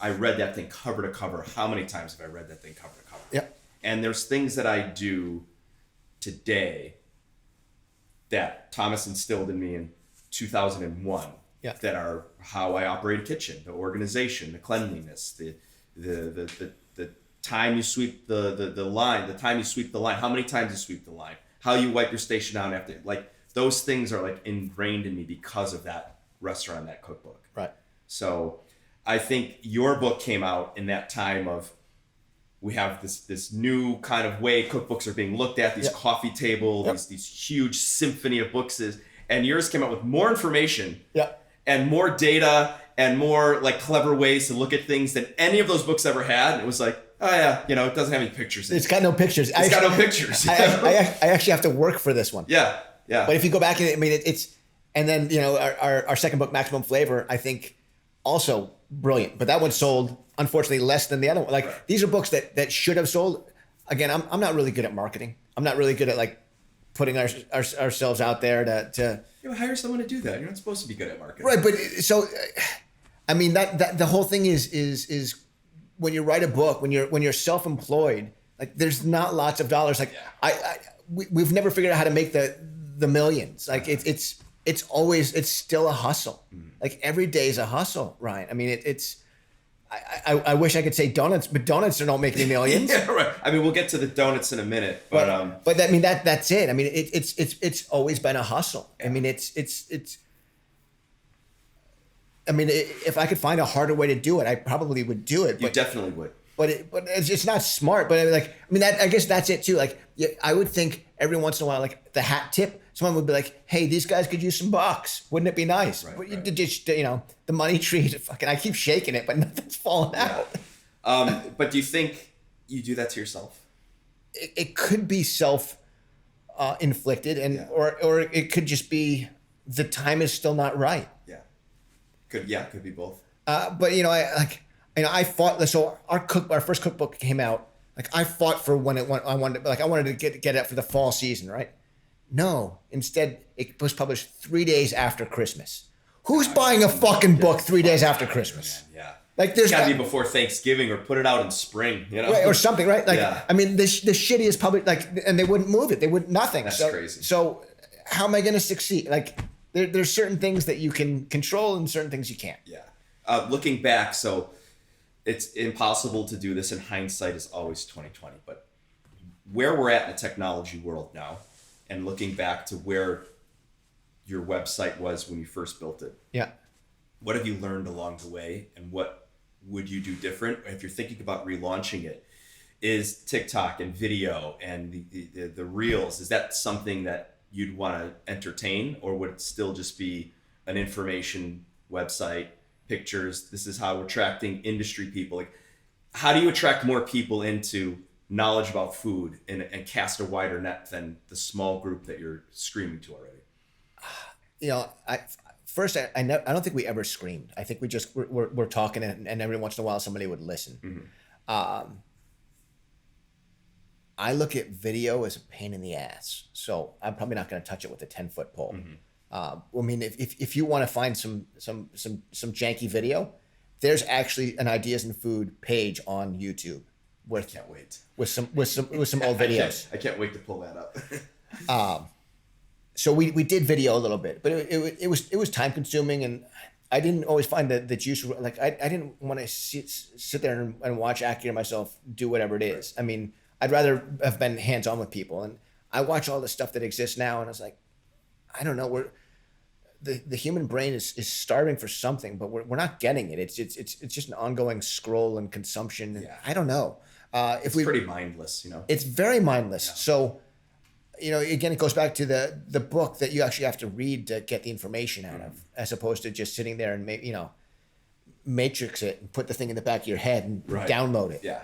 [SPEAKER 1] I read that thing cover to cover. How many times have I read that thing cover to cover?
[SPEAKER 2] Yep.
[SPEAKER 1] And there's things that I do today that Thomas instilled in me in 2001 that are how I operate a kitchen, the organization, the cleanliness, the time you sweep the line, the time you sweep the line, how many times you sweep the line, how you wipe your station down after. Like, those things are like ingrained in me because of that restaurant, that cookbook.
[SPEAKER 2] Right.
[SPEAKER 1] So I think your book came out in that time of, we have this new kind of way cookbooks are being looked at, these coffee table, these huge symphony of books, and yours came out with more information and more data and more like clever ways to look at things than any of those books ever had. And it was like, oh yeah, it doesn't have any pictures.
[SPEAKER 2] It's got no pictures.
[SPEAKER 1] It's got no pictures.
[SPEAKER 2] I actually have to work for this one.
[SPEAKER 1] Yeah.
[SPEAKER 2] But if you go back, it's, and then, our second book, Maximum Flavor, I think also brilliant, but that one sold unfortunately less than the other one. Like, these are books that should have sold. Again, I'm not really good at marketing. I'm not really good at like putting ourselves out there to
[SPEAKER 1] hire someone to do that. You're not supposed to be good at marketing.
[SPEAKER 2] Right. But so, I mean, that the whole thing is when you write a book, when you're self-employed, like, there's not lots of dollars. Like, we've never figured out how to make the millions. Like, it's still a hustle. Like, every day is a hustle, Ryan. I mean, I wish I could say donuts, but donuts don't make any millions.
[SPEAKER 1] Yeah, right. I mean, we'll get to the donuts in a minute, but
[SPEAKER 2] I mean, that's it. I mean, it's always been a hustle. Yeah. I mean, I mean, if I could find a harder way to do it, I probably would do it.
[SPEAKER 1] You definitely would.
[SPEAKER 2] But it's not smart. But I guess that's it too. Like, I would think every once in a while, like the hat tip, someone would be like, "Hey, these guys could use some bucks. Wouldn't it be nice?"
[SPEAKER 1] Right,
[SPEAKER 2] but
[SPEAKER 1] right.
[SPEAKER 2] Just the money tree. Fucking, I keep shaking it, but nothing's falling out.
[SPEAKER 1] But do you think you do that to yourself?
[SPEAKER 2] it could be self inflicted, and or it could just be the time is still not right.
[SPEAKER 1] Could be both.
[SPEAKER 2] But I fought. So our first cookbook came out. Like I fought for when I wanted to get it for the fall season, right? No, instead it was published 3 days after Christmas. Who's buying a fucking book 3 days after Christmas?
[SPEAKER 1] Man, yeah.
[SPEAKER 2] Like there's
[SPEAKER 1] got to be before Thanksgiving or put it out in spring,
[SPEAKER 2] right, or something, right? Like I mean, the shittiest public, and they wouldn't move it. They would nothing.
[SPEAKER 1] That's crazy.
[SPEAKER 2] So how am I going to succeed? Like there's certain things that you can control and certain things you can't.
[SPEAKER 1] Yeah. Looking back, so it's impossible to do this, and hindsight is always 2020. But where we're at in the technology world now, and looking back to where your website was when you first built it.
[SPEAKER 2] Yeah.
[SPEAKER 1] What have you learned along the way, and what would you do different if you're thinking about relaunching it? Is TikTok and video and the reels, is that something that you'd want to entertain, or would it still just be an information website, pictures? This is how we're attracting industry people. Like, how do you attract more people into knowledge about food and cast a wider net than the small group that you're screaming to already?
[SPEAKER 2] I don't think we ever screamed. I think we just we're talking, and every once in a while somebody would listen. Mm-hmm. I look at video as a pain in the ass, so I'm probably not going to touch it with a 10-foot pole. Mm-hmm. I mean, if you want to find some janky video, there's actually an Ideas in Food page on YouTube.
[SPEAKER 1] I can't wait.
[SPEAKER 2] With some old videos.
[SPEAKER 1] I can't wait to pull that up.
[SPEAKER 2] So we did video a little bit, but it was time consuming, and I didn't always find the juice. Like I didn't want to sit there and watch Aki or myself do whatever it is. I mean, I'd rather have been hands on with people, and I watch all the stuff that exists now, and I was like, I don't know, the human brain is starving for something, but we're not getting it. It's just an ongoing scroll and consumption.
[SPEAKER 1] Yeah.
[SPEAKER 2] I don't know.
[SPEAKER 1] It's pretty mindless,
[SPEAKER 2] It's very mindless.
[SPEAKER 1] Yeah.
[SPEAKER 2] So, again, it goes back to the book that you actually have to read to get the information out of, as opposed to just sitting there and matrix it and put the thing in the back of your head and download it.
[SPEAKER 1] Yeah.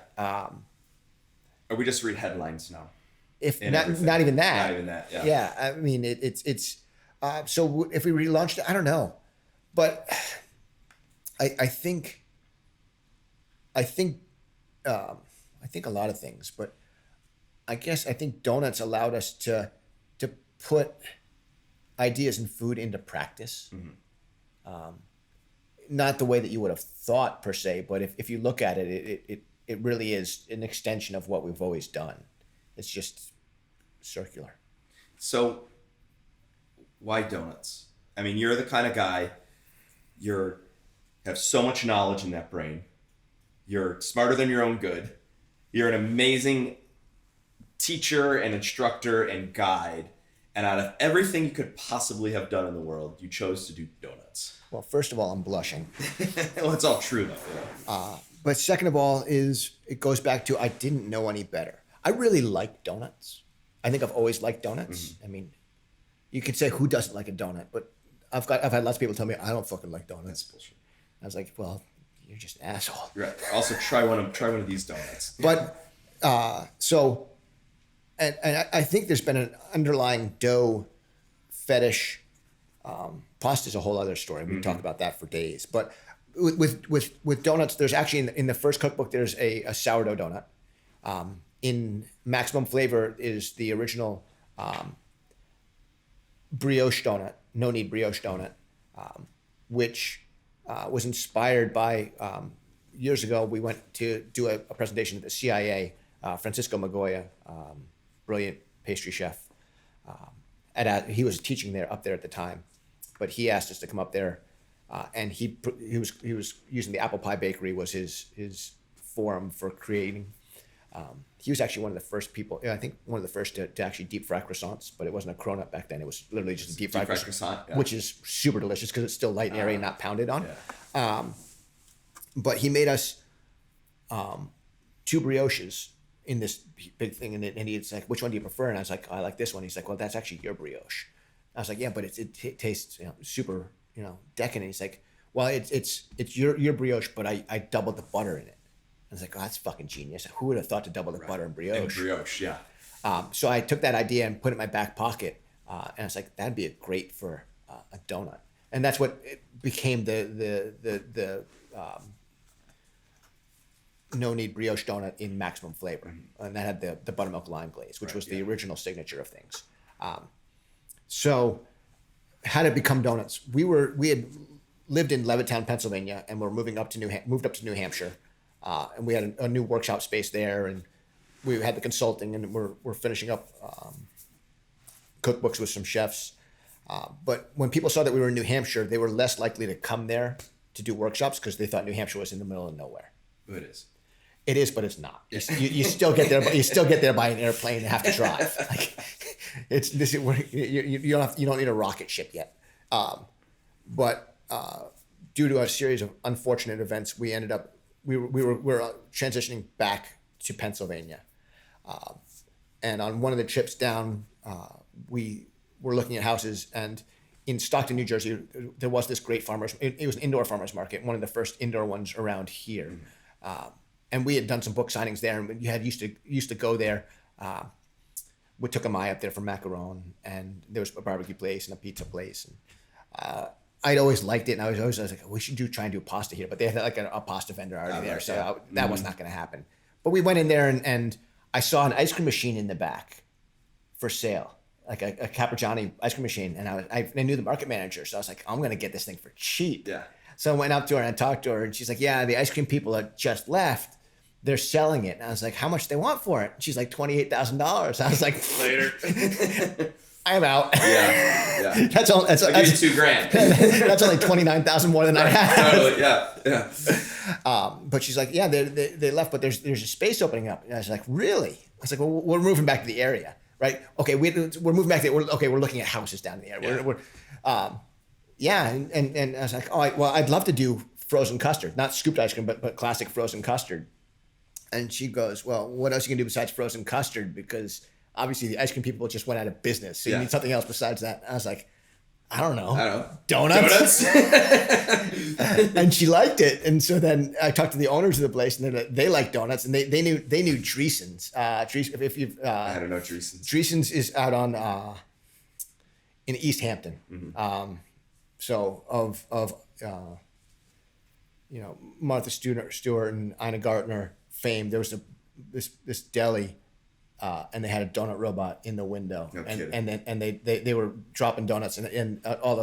[SPEAKER 1] Or we just read headlines now.
[SPEAKER 2] If not even that.
[SPEAKER 1] Not even that. Yeah.
[SPEAKER 2] Yeah. I mean, it's so if we relaunched it, I don't know, but I think a lot of things, but I think donuts allowed us to put Ideas in Food into practice. Mm-hmm. Not the way that you would have thought per se, but if you look at it, it really is an extension of what we've always done. It's just circular.
[SPEAKER 1] So why donuts? I mean, you're the kind of guy, have so much knowledge in that brain. You're smarter than your own good. You're an amazing teacher and instructor and guide. And out of everything you could possibly have done in the world, you chose to do donuts.
[SPEAKER 2] Well, first of all, I'm blushing.
[SPEAKER 1] Well, it's all true though.
[SPEAKER 2] But second of all it goes back to, I didn't know any better. I really like donuts. I think I've always liked donuts. Mm-hmm. I mean, you could say who doesn't like a donut, but I've had lots of people tell me I don't fucking like donuts.
[SPEAKER 1] That's bullshit.
[SPEAKER 2] I was like, well, you're just an asshole.
[SPEAKER 1] Right. Also, try one of these donuts.
[SPEAKER 2] But so, and I think there's been an underlying dough fetish. Pasta's a whole other story. We can talk about that for days. But with donuts, there's actually in the first cookbook there's a sourdough donut. In Maximum Flavor is the original brioche donut, no knead brioche donut, which was inspired by years ago. We went to do a presentation at the CIA. Francisco Magoya, brilliant pastry chef, he was teaching up there at the time, but he asked us to come up there, and he was using the Apple Pie Bakery was his forum for creating. He was actually one of the first people, I think one of the first to actually deep fry croissants, but it wasn't a cronut back then. It was literally just a deep fried croissant, yeah. Which is super delicious because it's still light and airy and not pounded on. Yeah. But he made us 2 brioches in this big thing, and he's like, which one do you prefer? And I was like, I like this one. He's like, well, that's actually your brioche. I was like, yeah, but it tastes super decadent. He's like, well, it's your brioche, but I doubled the butter in it. I was like, oh, that's fucking genius. Who would have thought to double the butter and brioche?
[SPEAKER 1] And brioche, yeah.
[SPEAKER 2] So I took that idea and put it in my back pocket, and I was like, that'd be great for a donut. And that's what it became the no knead brioche donut in maximum flavor, and that had the buttermilk lime glaze, which was the original signature of things. So how did it become donuts? We had lived in Levittown, Pennsylvania, and we're moved up to New Hampshire, and we had a new workshop space there, and we had the consulting, and we're finishing up cookbooks with some chefs. But when people saw that we were in New Hampshire, they were less likely to come there to do workshops because they thought New Hampshire was in the middle of nowhere.
[SPEAKER 1] It is.
[SPEAKER 2] It is, but it's not. You still get there. You still get there by an airplane and have to drive. Like, it's this. You don't need a rocket ship yet. But due to a series of unfortunate events, we ended up we were transitioning back to Pennsylvania, and on one of the trips down, we were looking at houses, and in Stockton, New Jersey, there was this great farmers. It was an indoor farmers market, one of the first indoor ones around here. And we had done some book signings there, and you had used to go there. We took a Maya up there for macaron, and there was a barbecue place and a pizza place. And I'd always liked it, and I was like, we should try and do pasta here. But they had like a pasta vendor already there, so that was not going to happen. But we went in there, and I saw an ice cream machine in the back for sale, like a Caprigiani ice cream machine, and I knew the market manager, so I was like, I'm going to get this thing for cheap.
[SPEAKER 1] Yeah.
[SPEAKER 2] So I went up to her and talked to her, and she's like, yeah, the ice cream people that just left, they're selling it. And I was like, how much do they want for it? And she's like, $28,000. I was like,
[SPEAKER 1] Later.
[SPEAKER 2] I'm out.
[SPEAKER 1] Yeah.
[SPEAKER 2] That's all. I'll
[SPEAKER 1] give you $2,000.
[SPEAKER 2] That's only 29,000 more than I had.
[SPEAKER 1] Totally. Yeah.
[SPEAKER 2] But she's like, yeah, they left, but there's a space opening up. And I was like, really? I was like, well, we're moving back to the area, right? Okay, we're moving back there. We're looking at houses down in the area.
[SPEAKER 1] Yeah.
[SPEAKER 2] And I was like, oh, well, I'd love to do frozen custard, not scooped ice cream, but classic frozen custard. And she goes, well, what else are you gonna do besides frozen custard? Because obviously the ice cream people just went out of business. So you need something else besides that. And I was like, I don't know. Donuts? And she liked it. And so then I talked to the owners of the place, and they like donuts, and they knew Dreesen's. If you've
[SPEAKER 1] I don't know Dreesen's.
[SPEAKER 2] Dreesen's is out on in East Hampton. Mm-hmm. So of Martha Stewart and Ina Gartner fame, there was this deli, and they had a donut robot in the window, and they were dropping donuts, and all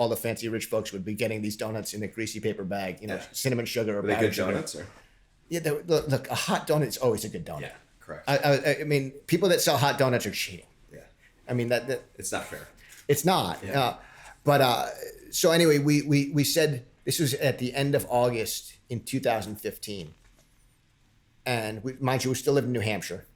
[SPEAKER 2] the fancy rich folks would be getting these donuts in a greasy paper bag, cinnamon sugar or
[SPEAKER 1] Were they good
[SPEAKER 2] sugar.
[SPEAKER 1] donuts? Or?
[SPEAKER 2] Yeah, look, a hot donut is always a good donut.
[SPEAKER 1] Yeah, correct.
[SPEAKER 2] I mean, people that sell hot donuts are cheating.
[SPEAKER 1] Yeah.
[SPEAKER 2] I mean that
[SPEAKER 1] it's not fair.
[SPEAKER 2] It's not.
[SPEAKER 1] Yeah.
[SPEAKER 2] So anyway, we said this was at the end of August in 2015. And mind you, we still live in New Hampshire.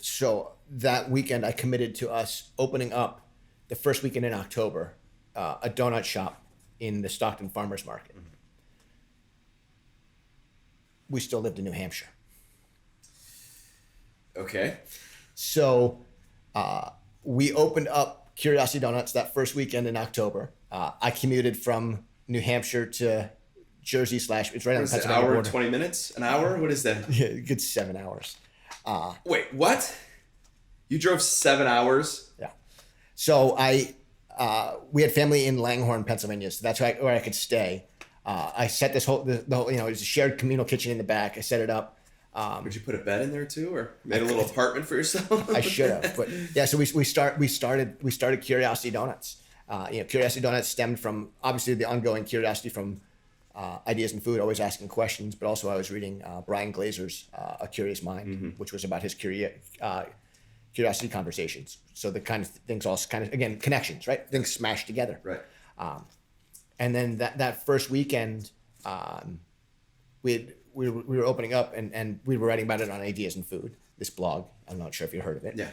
[SPEAKER 2] So that weekend, I committed to us opening up the first weekend in October, a donut shop in the Stockton Farmers Market. Mm-hmm. We still lived in New Hampshire.
[SPEAKER 1] Okay.
[SPEAKER 2] So we opened up Curiosity Doughnuts that first weekend in October. I commuted from New Hampshire to Jersey / it's right on the Pennsylvania border.
[SPEAKER 1] 20 minutes? An hour? What is that?
[SPEAKER 2] Yeah, good 7 hours.
[SPEAKER 1] Wait, what? You drove 7 hours?
[SPEAKER 2] Yeah. So we had family in Langhorne, Pennsylvania, so that's where I could stay. I set the whole, it was a shared communal kitchen in the back. I set it up.
[SPEAKER 1] Did you put a bed in there too, or made a little apartment for yourself?
[SPEAKER 2] I should have, but yeah. So we started Curiosity Doughnuts. Curiosity Doughnuts stemmed from obviously the ongoing curiosity from ideas in food, always asking questions, but also I was reading Brian Glazer's A Curious Mind, mm-hmm. which was about his curiosity conversations. So the kind of things all kind of, again, connections, right? Things smashed together.
[SPEAKER 1] Right.
[SPEAKER 2] And then that first weekend, we were opening up and we were writing about it on Ideas in Food, this blog. I'm not sure if you heard of it.
[SPEAKER 1] Yeah.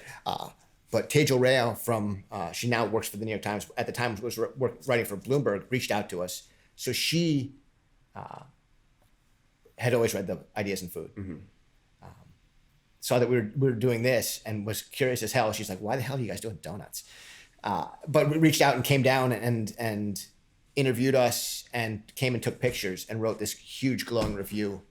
[SPEAKER 2] But Tejal Rao from, she now works for the New York Times, at the time was writing for Bloomberg, reached out to us. So she had always read the Ideas in Food. Mm-hmm. Saw that we were doing this and was curious as hell. She's like, why the hell are you guys doing donuts? But we reached out and came down and interviewed us and came and took pictures and wrote this huge glowing review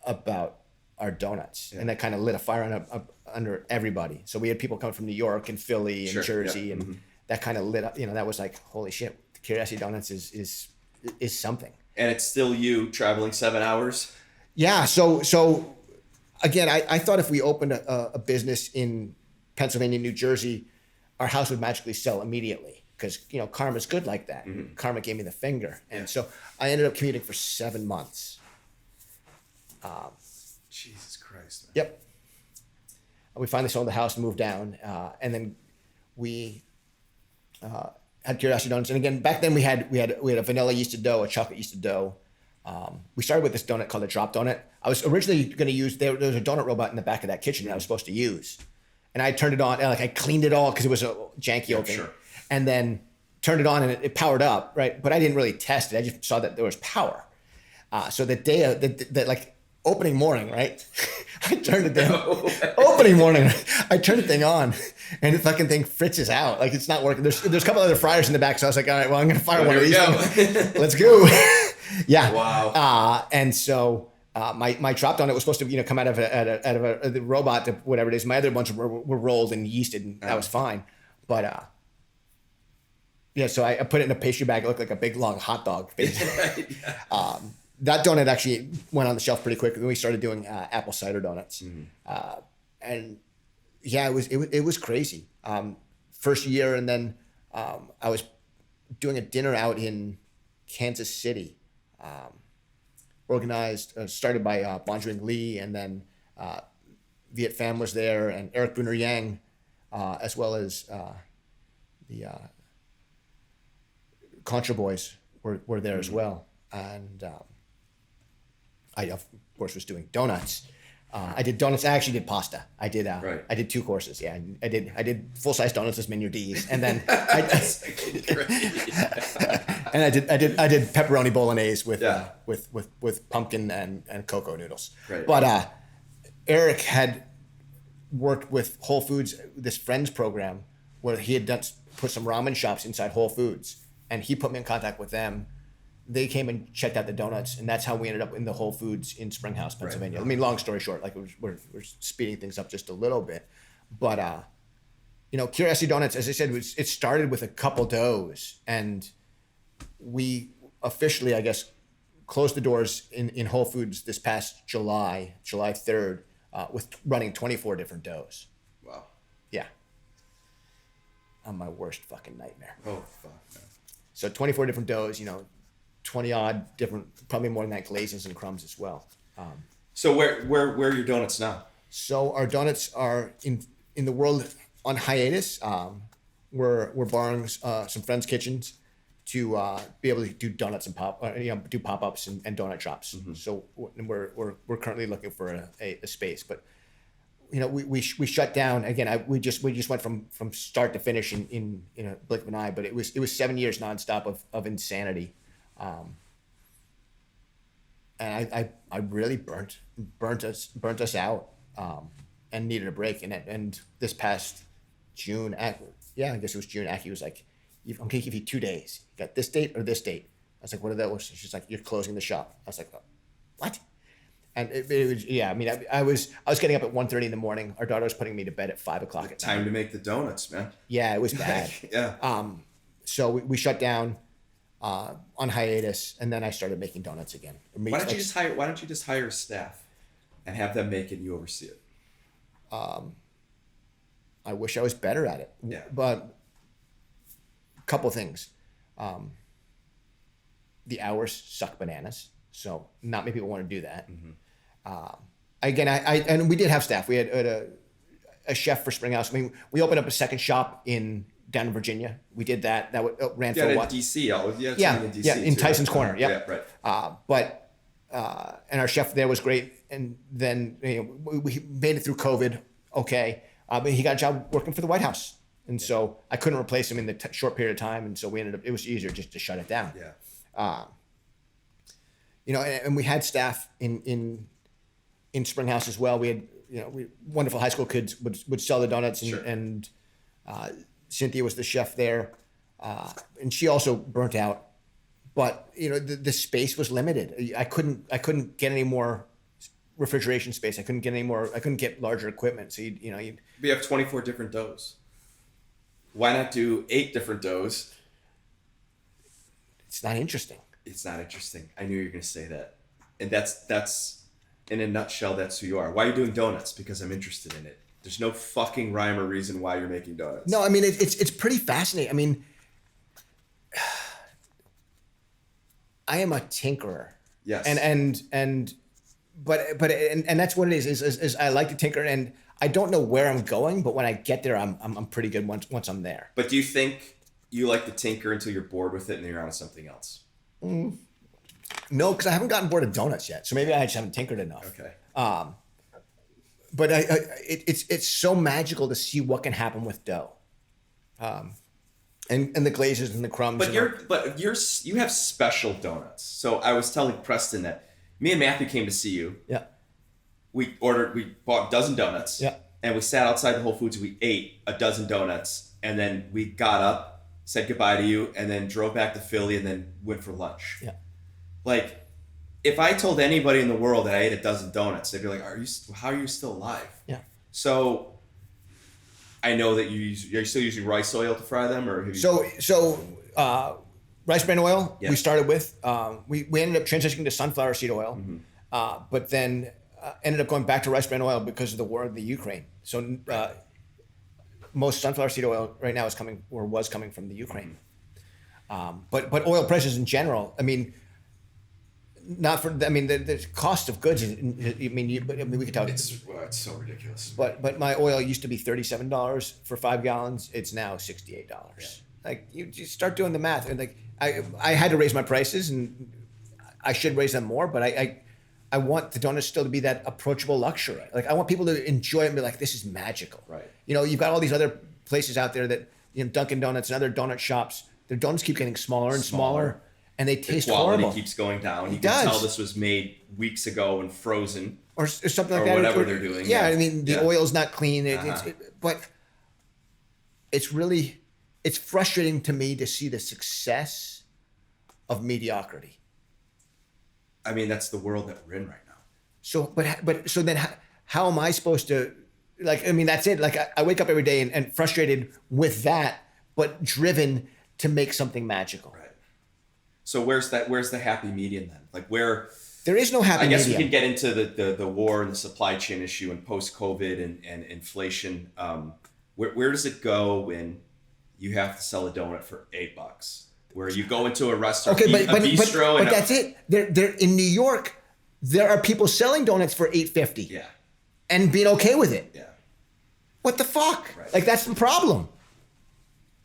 [SPEAKER 2] about our donuts,
[SPEAKER 1] Yeah.
[SPEAKER 2] and that kind of lit a fire up under everybody. So we had people coming from New York and Philly and
[SPEAKER 1] Sure,
[SPEAKER 2] Jersey,
[SPEAKER 1] yeah.
[SPEAKER 2] and that kind of lit up. That was like, holy shit, Curiosity Doughnuts is something.
[SPEAKER 1] And it's still you traveling 7 hours.
[SPEAKER 2] Yeah. So again, I thought if we opened a business in Pennsylvania, New Jersey, our house would magically sell immediately because karma's good like that. Karma gave me the finger, and so I ended up commuting for 7 months.
[SPEAKER 1] Jesus Christ. Man.
[SPEAKER 2] Yep. We finally sold the house, moved down, and then we had Curiosity Doughnuts. And again, back then we had a vanilla yeasted dough, a chocolate yeasted dough. We started with this donut called a drop donut. I was originally going to use there was a donut robot in the back of that kitchen that I was supposed to use, and I turned it on. And I cleaned it all because it was a janky old thing,
[SPEAKER 1] sure.
[SPEAKER 2] and then turned it on and it powered up, right? But I didn't really test it. I just saw that there was power. So the day that opening morning, right? I turned it down. Opening morning, I turned the thing on, and the fucking thing fritzes out. Like it's not working. There's a couple other fryers in the back, so I was like, all right, well, I'm gonna fire one of these. Let's go. Yeah.
[SPEAKER 1] Wow.
[SPEAKER 2] And so my drop donut was supposed to come out of the robot to whatever it is. My other bunch were rolled and yeasted, and that was fine. But so I put it in a pastry bag. It looked like a big long hot dog. Right, yeah. That donut actually went on the shelf pretty quick. Then we started doing apple cider donuts, and yeah, it was crazy. First year, and then I was doing a dinner out in Kansas City, organized, started by Bonjour Lee, and then Viet Pham was there, and Eric Bruner Yang, as well as the Contra Boys were there as well, and I of course was doing donuts. I did donuts. I actually did pasta. I did.
[SPEAKER 1] Right.
[SPEAKER 2] I did 2 courses. Yeah, I did full size donuts as menu D's, and then and I did pepperoni bolognese with pumpkin and cocoa noodles.
[SPEAKER 1] Right.
[SPEAKER 2] But Eric had worked with Whole Foods, this Friends program, where he had put some ramen shops inside Whole Foods, and he put me in contact with them. They came and checked out the donuts, and that's how we ended up in the Whole Foods in Springhouse, Pennsylvania. Right. I mean, long story short, we're speeding things up just a little bit, but Curiosity Doughnuts, as I said, it started with a couple doughs, and we officially, I guess, closed the doors in Whole Foods this past July 3rd, with running 24 different doughs.
[SPEAKER 1] Wow.
[SPEAKER 2] Yeah. I'm my worst fucking nightmare.
[SPEAKER 1] Oh fuck. Man.
[SPEAKER 2] So 24 different doughs, 20 odd different, probably more than that, glazes and crumbs as well.
[SPEAKER 1] So where are your donuts now?
[SPEAKER 2] So our donuts are in the world on hiatus. We're borrowing some friends' kitchens to be able to do donuts and do pop-ups and donut shops. Mm-hmm. So we're currently looking for a space, but we shut down again. We just went from start to finish in a blink of an eye, but it was 7 years nonstop of insanity. And I really burnt us out, and needed a break. And this past June, I guess it was June. Aki was like, "I'm gonna give you 2 days. You got this date or this date." I was like, "What are those?" She's like, "You're closing the shop." I was like, "What?" And it was, yeah. I mean, I was getting up at 1:30 in the morning. Our daughter was putting me to bed at 5 o'clock at night.
[SPEAKER 1] Time to make the donuts, man.
[SPEAKER 2] Yeah, it was bad.
[SPEAKER 1] Yeah.
[SPEAKER 2] So we shut down. On hiatus, and then I started making donuts again.
[SPEAKER 1] Why don't you just hire staff and have them make it and you oversee it?
[SPEAKER 2] I wish I was better at it.
[SPEAKER 1] Yeah.
[SPEAKER 2] But a couple things. The hours suck bananas, so not many people want to do that. Mm-hmm. Again, and we did have staff. We had a chef for Springhouse. I mean, we opened up a second shop down in Virginia. We did that. That ran for a while.
[SPEAKER 1] DC.
[SPEAKER 2] In Tyson's Corner. Yep.
[SPEAKER 1] Yeah, right.
[SPEAKER 2] But and our chef there was great. And then we made it through COVID. Okay, but he got a job working for the White House, and so I couldn't replace him in the short period of time. And so we ended up. It was easier just to shut it down.
[SPEAKER 1] Yeah.
[SPEAKER 2] And we had staff in Springhouse as well. We had wonderful high school kids would sell the donuts and Cynthia was the chef there, and she also burnt out. But the space was limited. I couldn't get any more refrigeration space. I couldn't get any more. I couldn't get larger equipment. So you
[SPEAKER 1] We have 24 different doughs. Why not do 8 different doughs?
[SPEAKER 2] it's not interesting.
[SPEAKER 1] It's not interesting. I knew you were going to say that. And that's in a nutshell, that's who you are. Why are you doing donuts? Because I'm interested in it. There's no fucking rhyme or reason why you're making donuts.
[SPEAKER 2] No, I mean it's pretty fascinating. I mean, I am a tinkerer.
[SPEAKER 1] Yes.
[SPEAKER 2] But that's what it is I like to tinker, and I don't know where I'm going, but when I get there, I'm pretty good once I'm there.
[SPEAKER 1] But do you think you like to tinker until you're bored with it and then you're on to something else?
[SPEAKER 2] No, because I haven't gotten bored of donuts yet, so maybe I just haven't tinkered enough.
[SPEAKER 1] Okay.
[SPEAKER 2] But it's so magical to see what can happen with dough, and the glazes and the crumbs.
[SPEAKER 1] But you have special donuts. So I was telling Preston that me and Matthew came to see you.
[SPEAKER 2] Yeah.
[SPEAKER 1] We bought a dozen donuts.
[SPEAKER 2] Yeah.
[SPEAKER 1] And we sat outside the Whole Foods. We ate a dozen donuts, and then we got up, said goodbye to you, and then drove back to Philly, and then went for lunch.
[SPEAKER 2] Yeah.
[SPEAKER 1] Like, if I told anybody in the world that I ate a dozen donuts, they'd be like, how are you still alive?
[SPEAKER 2] Yeah.
[SPEAKER 1] So I know that you're still using rice oil to fry them, or have you...
[SPEAKER 2] Rice bran oil.
[SPEAKER 1] Yeah.
[SPEAKER 2] We started with. We ended up transitioning to sunflower seed oil, but then ended up going back to rice bran oil because of the war in the Ukraine. So most sunflower seed oil right now was coming from the Ukraine. But oil prices in general. I mean, the cost of goods. We could talk.
[SPEAKER 1] It's so ridiculous.
[SPEAKER 2] But my oil used to be $37 for 5 gallons. It's now $68. Yeah. Like you start doing the math, and like I had to raise my prices, and I should raise them more. But I want the donuts still to be that approachable luxury. Like I want people to enjoy it and be like, this is magical.
[SPEAKER 1] Right.
[SPEAKER 2] You've got all these other places out there that Dunkin' Donuts and other donut shops. Their donuts keep getting smaller and smaller, and they taste horrible.
[SPEAKER 1] The quality keeps going down. You can tell this was made weeks ago and frozen,
[SPEAKER 2] or something like that,
[SPEAKER 1] or whatever they're doing.
[SPEAKER 2] Yeah, I mean the oil's not clean. But it's really. It's frustrating to me to see the success of mediocrity.
[SPEAKER 1] I mean, that's the world that we're in right now.
[SPEAKER 2] So then how am I supposed to, that's it. Like I wake up every day and frustrated with that, but driven to make something magical.
[SPEAKER 1] Right. So where's the happy medium then? Like where
[SPEAKER 2] there is no happy medium.
[SPEAKER 1] I guess we can get into the war and the supply chain issue and post-COVID and inflation. Where does it go when you have to sell a donut for $8? Where you go into a restaurant,
[SPEAKER 2] okay,
[SPEAKER 1] a bistro,
[SPEAKER 2] but that's it. They're in New York. There are people selling donuts for $8.50.
[SPEAKER 1] Yeah.
[SPEAKER 2] And being okay with it.
[SPEAKER 1] Yeah.
[SPEAKER 2] What the fuck?
[SPEAKER 1] Right.
[SPEAKER 2] Like that's the problem.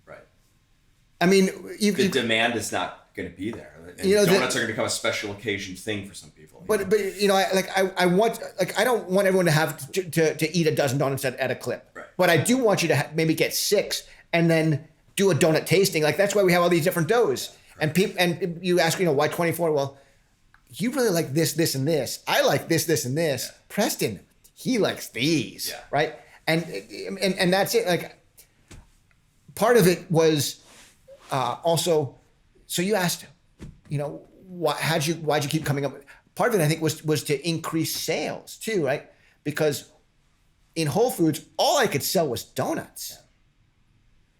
[SPEAKER 1] Right.
[SPEAKER 2] I mean,
[SPEAKER 1] the demand is not going to be there. And donuts are going to become a special occasion thing for some people.
[SPEAKER 2] But I don't want everyone to have to eat a dozen donuts at a clip.
[SPEAKER 1] Right.
[SPEAKER 2] But I do want you to maybe get 6 and then do a donut tasting. Like that's why we have all these different doughs. Right. And you ask, why 24? Well, you really like this, and this. I like this, and this. Yeah. Preston, he likes these. Yeah. Right. And that's it. Like part of it was also. So you asked, why'd you keep coming up? Part of it I think was to increase sales too, right? Because in Whole Foods, all I could sell was donuts. Yeah.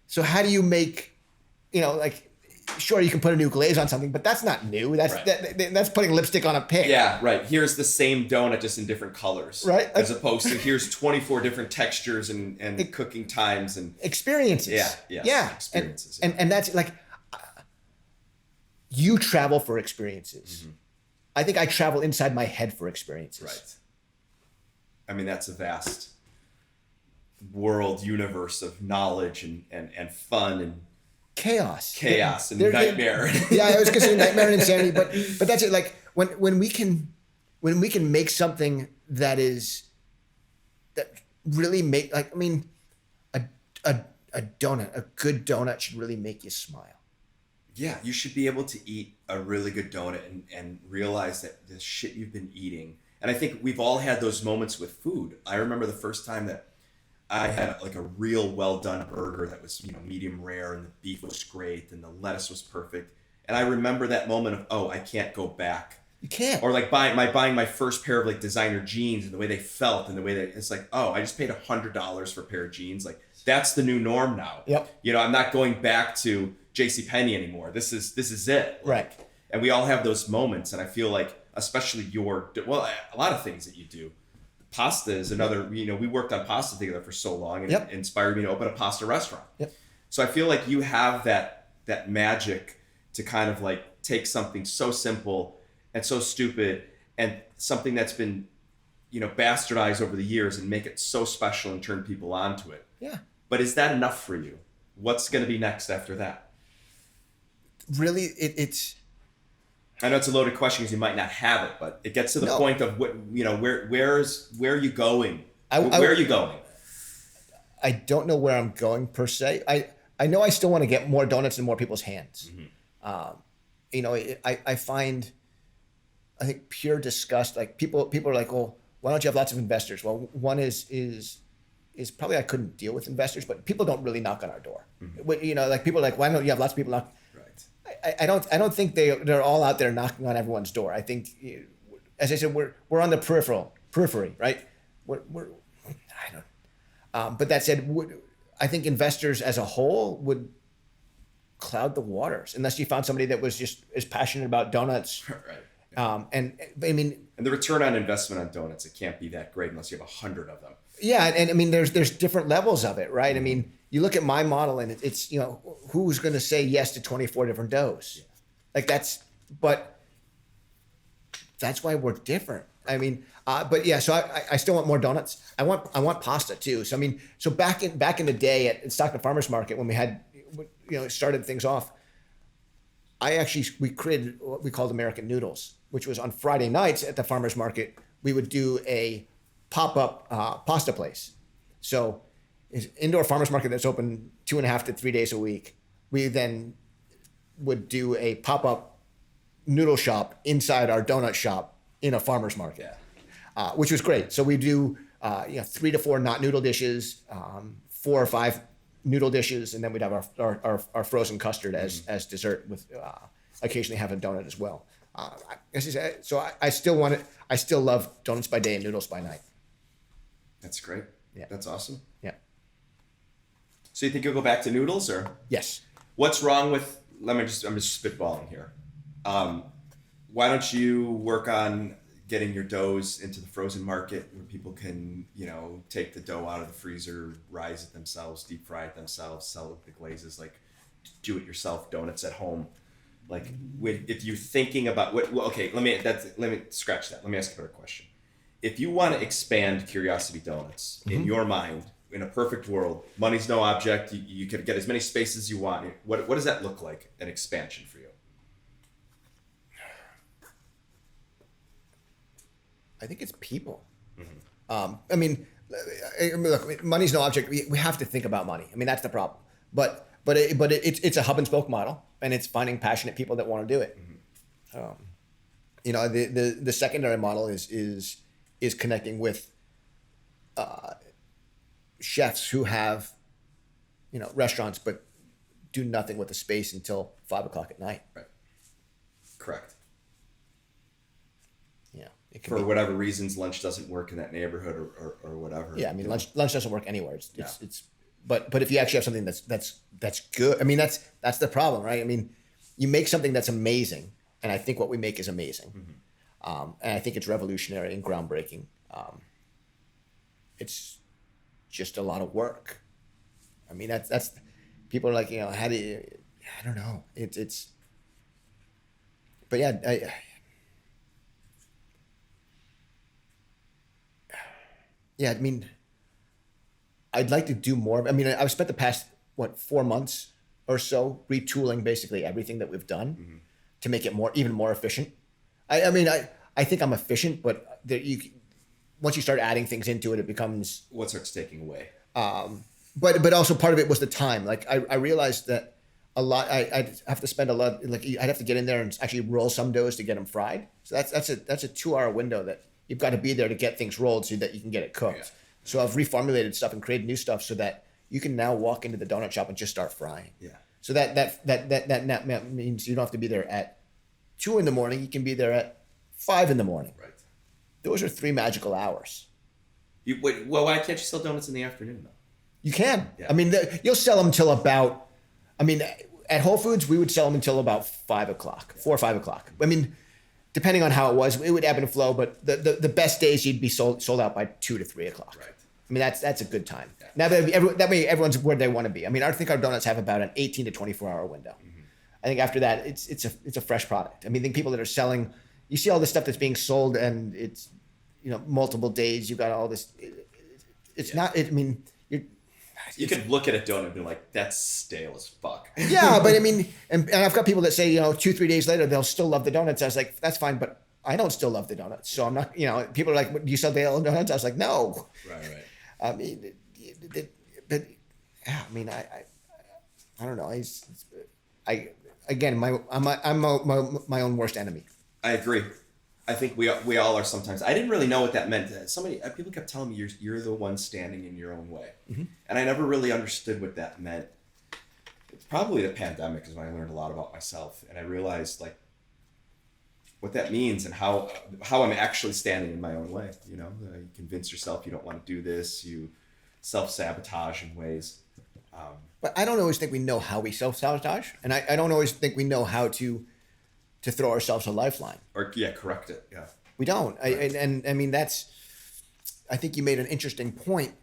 [SPEAKER 2] So how do you make, sure you can put a new glaze on something, but that's not new. That's right. That's putting lipstick on a pig.
[SPEAKER 1] Yeah, right. Here's the same donut just in different colors,
[SPEAKER 2] right?
[SPEAKER 1] As opposed to here's 24 different textures and cooking times and
[SPEAKER 2] experiences.
[SPEAKER 1] Yeah. Experiences.
[SPEAKER 2] And that's like you travel for experiences. Mm-hmm. I think I travel inside my head for experiences.
[SPEAKER 1] Right. I mean, that's a vast world universe of knowledge and fun and
[SPEAKER 2] chaos
[SPEAKER 1] and nightmare.
[SPEAKER 2] Yeah, I was gonna say nightmare and insanity, but that's it. Like when we can make something that really make a donut, a good donut should really make you smile.
[SPEAKER 1] Yeah, you should be able to eat a really good donut and realize that the shit you've been eating. And I think we've all had those moments with food. I remember the first time that I had like a real well done burger that was medium rare and the beef was great and the lettuce was perfect. And I remember that moment of, I can't go back
[SPEAKER 2] You can't.
[SPEAKER 1] Or like buying my first pair of like designer jeans and the way they felt and the way that it's like, oh, I just paid $100 for a pair of jeans. Like that's the new norm now.
[SPEAKER 2] Yep.
[SPEAKER 1] You know, I'm not going back to JCPenney anymore. This is it. Like,
[SPEAKER 2] Right.
[SPEAKER 1] And we all have those moments. And I feel like, especially a lot of things that you do. Pasta is another, you know, we worked on pasta together for so long and
[SPEAKER 2] Yep.
[SPEAKER 1] it inspired me to open a pasta restaurant.
[SPEAKER 2] Yep.
[SPEAKER 1] So I feel like you have that magic to kind of like take something so simple and so stupid and something that's been, you know, bastardized over the years and make it so special and turn people onto it.
[SPEAKER 2] Yeah.
[SPEAKER 1] But is that enough for you? What's going to be next after that?
[SPEAKER 2] Really, it's.
[SPEAKER 1] I know it's a loaded question because you might not have it, but it gets to the point of what, you know, where are you going? Where are you going?
[SPEAKER 2] I don't know where I'm going per se. I know I still want to get more donuts in more people's hands.
[SPEAKER 1] Mm-hmm.
[SPEAKER 2] You know, I find, I think pure disgust. Like people are like, well, why don't you have lots of investors? Well, one is probably I couldn't deal with investors, but people don't really knock on our door. Mm-hmm. You know, like people are like, why don't you have lots of people knock? Right. I don't think they're all out there knocking on everyone's door. I think, as I said, we're on the periphery, right? I don't. But that said, I think investors as a whole would cloud the waters unless you found somebody that was just as passionate about donuts.
[SPEAKER 1] Right.
[SPEAKER 2] And I mean,
[SPEAKER 1] and the return on investment on donuts, it can't be that great unless you have 100 of them.
[SPEAKER 2] Yeah, and I mean, there's different levels of it, right? Mm-hmm. I mean, you look at my model, and it's, you know, who's going to say yes to 24 different doughs? Yeah. Like but that's why we're different. I mean, but yeah, so I still want more donuts. I want pasta too. So I mean, so back in the day at Stockton Farmers Market when we had, you know, started things off, we created what we called American Noodles, which was on Friday nights at the farmers market. We would do a pop-up pasta place. So it's indoor farmers market that's open 2.5 to 3 days a week. We then would do a pop-up noodle shop inside our donut shop in a farmers market, which was great. So we do 3 to 4 not noodle dishes, 4 or 5 noodle dishes, and then we'd have our frozen custard as dessert with occasionally have a donut as well. So I still want it. I still love donuts by day and noodles by night.
[SPEAKER 1] That's great.
[SPEAKER 2] Yeah.
[SPEAKER 1] That's awesome.
[SPEAKER 2] Yeah.
[SPEAKER 1] So you think you'll go back to noodles, or?
[SPEAKER 2] Yes.
[SPEAKER 1] What's wrong with, I'm just spitballing here. Why don't you work on getting your doughs into the frozen market where people can, you know, take the dough out of the freezer, rise it themselves, deep fry it themselves, sell the glazes, like do it yourself donuts at home. Like if you're thinking about let me scratch that. Let me ask a better question. If you want to expand Curiosity Doughnuts in your mind, in a perfect world, money's no object, you could get as many spaces as you want. What does that look like, an expansion for you?
[SPEAKER 2] I think it's people. Mm-hmm. I mean, look, money's no object. We have to think about money. I mean, that's the problem. But it's a hub and spoke model, and it's finding passionate people that want to do it. Mm-hmm. You know, the secondary model is connecting with chefs who have, you know, restaurants but do nothing with the space until 5 o'clock at night.
[SPEAKER 1] Right. Correct.
[SPEAKER 2] Yeah.
[SPEAKER 1] For whatever reasons, lunch doesn't work in that neighborhood or whatever.
[SPEAKER 2] Yeah, I mean, lunch doesn't work anywhere. But if you actually have something that's good, I mean, that's the problem, right? I mean, you make something that's amazing, and I think what we make is amazing, and I think it's revolutionary and groundbreaking. It's just a lot of work. I mean, that's people are like, you know, how do you? I don't know. It's. But yeah, I mean, I'd like to do more. I mean, I've spent the past 4 months or so retooling basically everything that we've done to make it even more efficient. I mean, I think I'm efficient, but once you start adding things into it, it becomes
[SPEAKER 1] what starts taking away.
[SPEAKER 2] But also part of it was the time. Like I realized that a lot. I'd have to spend a lot. Like I'd have to get in there and actually roll some doughs to get them fried. So that's a 2-hour window that you've got to be there to get things rolled so that you can get it cooked. Yeah. So I've reformulated stuff and created new stuff so that you can now walk into the donut shop and just start frying.
[SPEAKER 1] Yeah.
[SPEAKER 2] So that means you don't have to be there at 2 a.m. You can be there at 5 in the morning.
[SPEAKER 1] Right.
[SPEAKER 2] Those are 3 magical hours.
[SPEAKER 1] Well, why can't you sell donuts in the afternoon though?
[SPEAKER 2] You can.
[SPEAKER 1] Yeah.
[SPEAKER 2] I mean, you'll sell them till about. I mean, at Whole Foods we would sell them until about 5 o'clock, 4 or 5 o'clock. I mean, depending on how it was, it would ebb and flow. But the best days you'd be sold out by 2 to 3 o'clock.
[SPEAKER 1] Right.
[SPEAKER 2] I mean, that's a good time.
[SPEAKER 1] Yeah.
[SPEAKER 2] Now that way everyone's where they want to be. I mean, I think our donuts have about an 18 to 24-hour window. Mm-hmm. I think after that, it's a fresh product. I mean, I think people that are selling, you see all this stuff that's being sold, and it's multiple days. You got all this. It's not. I mean,
[SPEAKER 1] you could look at a donut and be like, "That's stale as fuck."
[SPEAKER 2] Yeah, but I mean, and I've got people that say 2-3 days later they'll still love the donuts. I was like, that's fine, but I don't still love the donuts. So I'm not. People are like, "Do you sell the donuts?" I was like, "No."
[SPEAKER 1] Right.
[SPEAKER 2] I mean, but yeah, I mean, I don't know. I'm my own worst enemy.
[SPEAKER 1] I agree. I think we all are sometimes. I didn't really know what that meant. People kept telling me you're the one standing in your own way, mm-hmm. and I never really understood what that meant. It's probably the pandemic is when I learned a lot about myself, and I realized like what that means and how I'm actually standing in my own way. You convince yourself you don't want to do this. You self-sabotage in ways.
[SPEAKER 2] But I don't always think we know how we self-sabotage, and I don't always think we know how to throw ourselves a lifeline.
[SPEAKER 1] Or correct it. Yeah.
[SPEAKER 2] We don't. Right. I mean I think you made an interesting point,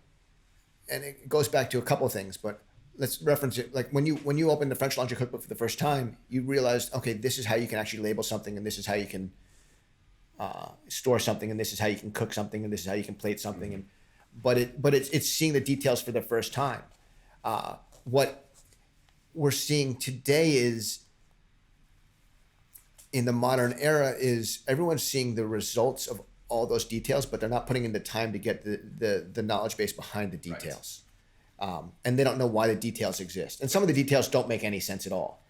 [SPEAKER 2] and it goes back to a couple of things, but let's reference it. Like when you opened the French Laundry Cookbook for the first time, you realized, okay, this is how you can actually label something, and this is how you can store something, and this is how you can cook something, and this is how you can plate something. Mm-hmm. But it's seeing the details for the first time. What we're seeing today is, in the modern era, is everyone's seeing the results of all those details, but they're not putting in the time to get the knowledge base behind the details. Right. And they don't know why the details exist. And some of the details don't make any sense at all.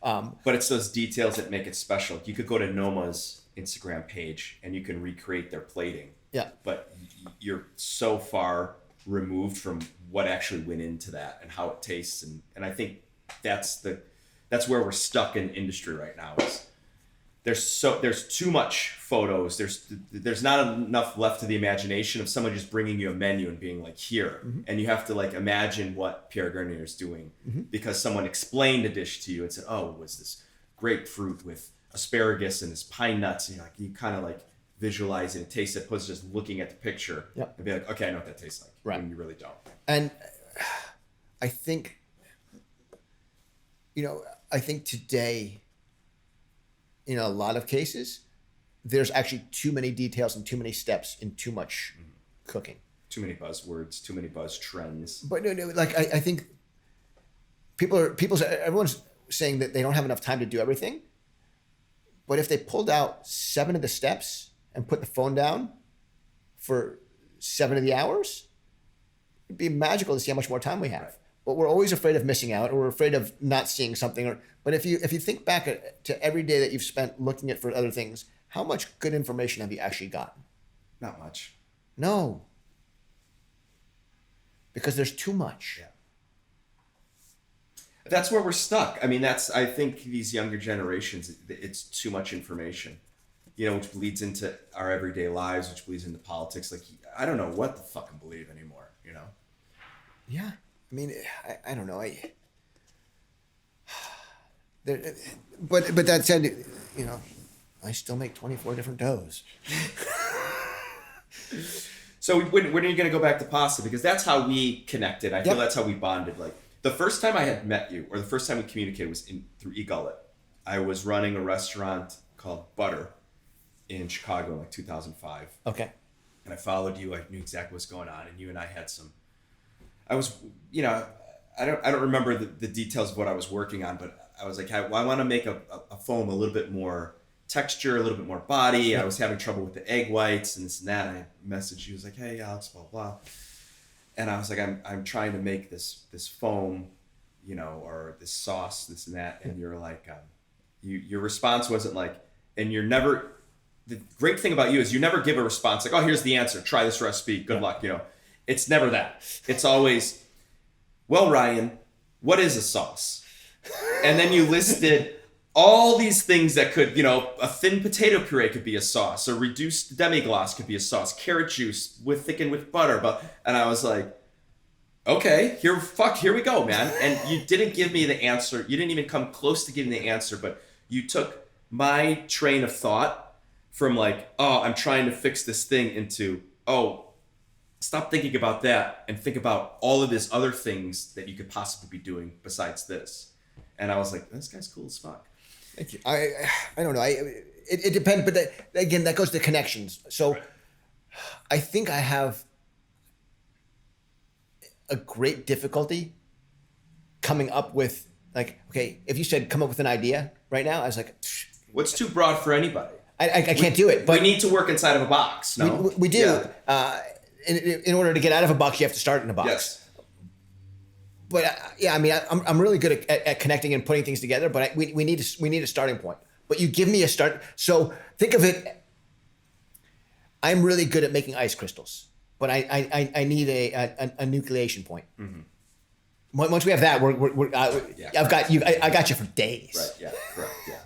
[SPEAKER 1] But it's those details that make it special. You could go to Noma's Instagram page and you can recreate their plating.
[SPEAKER 2] Yeah.
[SPEAKER 1] But you're so far removed from what actually went into that and how it tastes. And I think that's where we're stuck in industry right now. There's too much photos. There's not enough left to the imagination of someone just bringing you a menu and being like, here, mm-hmm. and you have to like imagine what Pierre Garnier is doing, mm-hmm. because someone explained a dish to you and said, oh, it was this grapefruit with asparagus and this pine nuts, and you kind of like visualize it and taste it, opposed to just looking at the picture.
[SPEAKER 2] Yep.
[SPEAKER 1] And be like, okay, I know what that tastes like.
[SPEAKER 2] Right.
[SPEAKER 1] When you really don't.
[SPEAKER 2] And I think today, in a lot of cases, there's actually too many details and too many steps in too much cooking.
[SPEAKER 1] Too many buzzwords, too many buzz trends.
[SPEAKER 2] But no, like I think everyone's saying that they don't have enough time to do everything. But if they pulled out 7 of the steps and put the phone down for 7 of the hours, it'd be magical to see how much more time we have. Right. But we're always afraid of missing out, or we're afraid of not seeing something. But if you think back to every day that you've spent looking at for other things, how much good information have you actually gotten?
[SPEAKER 1] Not much.
[SPEAKER 2] No. Because there's too much.
[SPEAKER 1] Yeah. That's where we're stuck. I mean, I think these younger generations, it's too much information, which bleeds into our everyday lives, which bleeds into politics. Like, I don't know what to fucking believe anymore,
[SPEAKER 2] Yeah. I mean, I don't know. But that said, I still make 24 different doughs.
[SPEAKER 1] So when are you going to go back to pasta? Because that's how we connected. I feel that's how we bonded. Like the first time I had met you, or the first time we communicated, was through eGullet. I was running a restaurant called Butter in Chicago in like 2005.
[SPEAKER 2] Okay.
[SPEAKER 1] And I followed you. I knew exactly what's going on, and you and I had some. I was, I don't remember the details of what I was working on, but I was like, I want to make a foam a little bit more texture, a little bit more body. Yeah. I was having trouble with the egg whites and this and that. And I messaged you. I was like, hey, Alex, blah, blah. And I was like, I'm trying to make this foam, or this sauce, this and that. And you're like, your response wasn't like, and you're never, the great thing about you is you never give a response like, oh, here's the answer. Try this recipe. Good luck. It's never that. It's always, well, Ryan, what is a sauce? And then you listed all these things that could, a thin potato puree could be a sauce, a reduced demi-glace could be a sauce, carrot juice thickened with butter. And I was like, okay, here we go, man. And you didn't give me the answer. You didn't even come close to giving the answer, but you took my train of thought from like, oh, I'm trying to fix this thing into, oh, stop thinking about that and think about all of these other things that you could possibly be doing besides this. And I was like, this guy's cool as fuck.
[SPEAKER 2] Thank you. I don't know. It depends, but again, that goes to connections. So right. I think I have a great difficulty coming up with like, okay, if you said come up with an idea right now, I was like,
[SPEAKER 1] what's too broad for anybody?
[SPEAKER 2] I can't do it. But
[SPEAKER 1] we need to work inside of a box. No,
[SPEAKER 2] we do. Yeah. In order to get out of a box, you have to start in a box.
[SPEAKER 1] Yes.
[SPEAKER 2] But I mean, I'm really good at connecting and putting things together. But we need a starting point. But you give me a start. So think of it. I'm really good at making ice crystals, but I need a nucleation point. Mm-hmm. Once we have that, I've got you. I got you for days.
[SPEAKER 1] Right. Yeah. Correct. Yeah.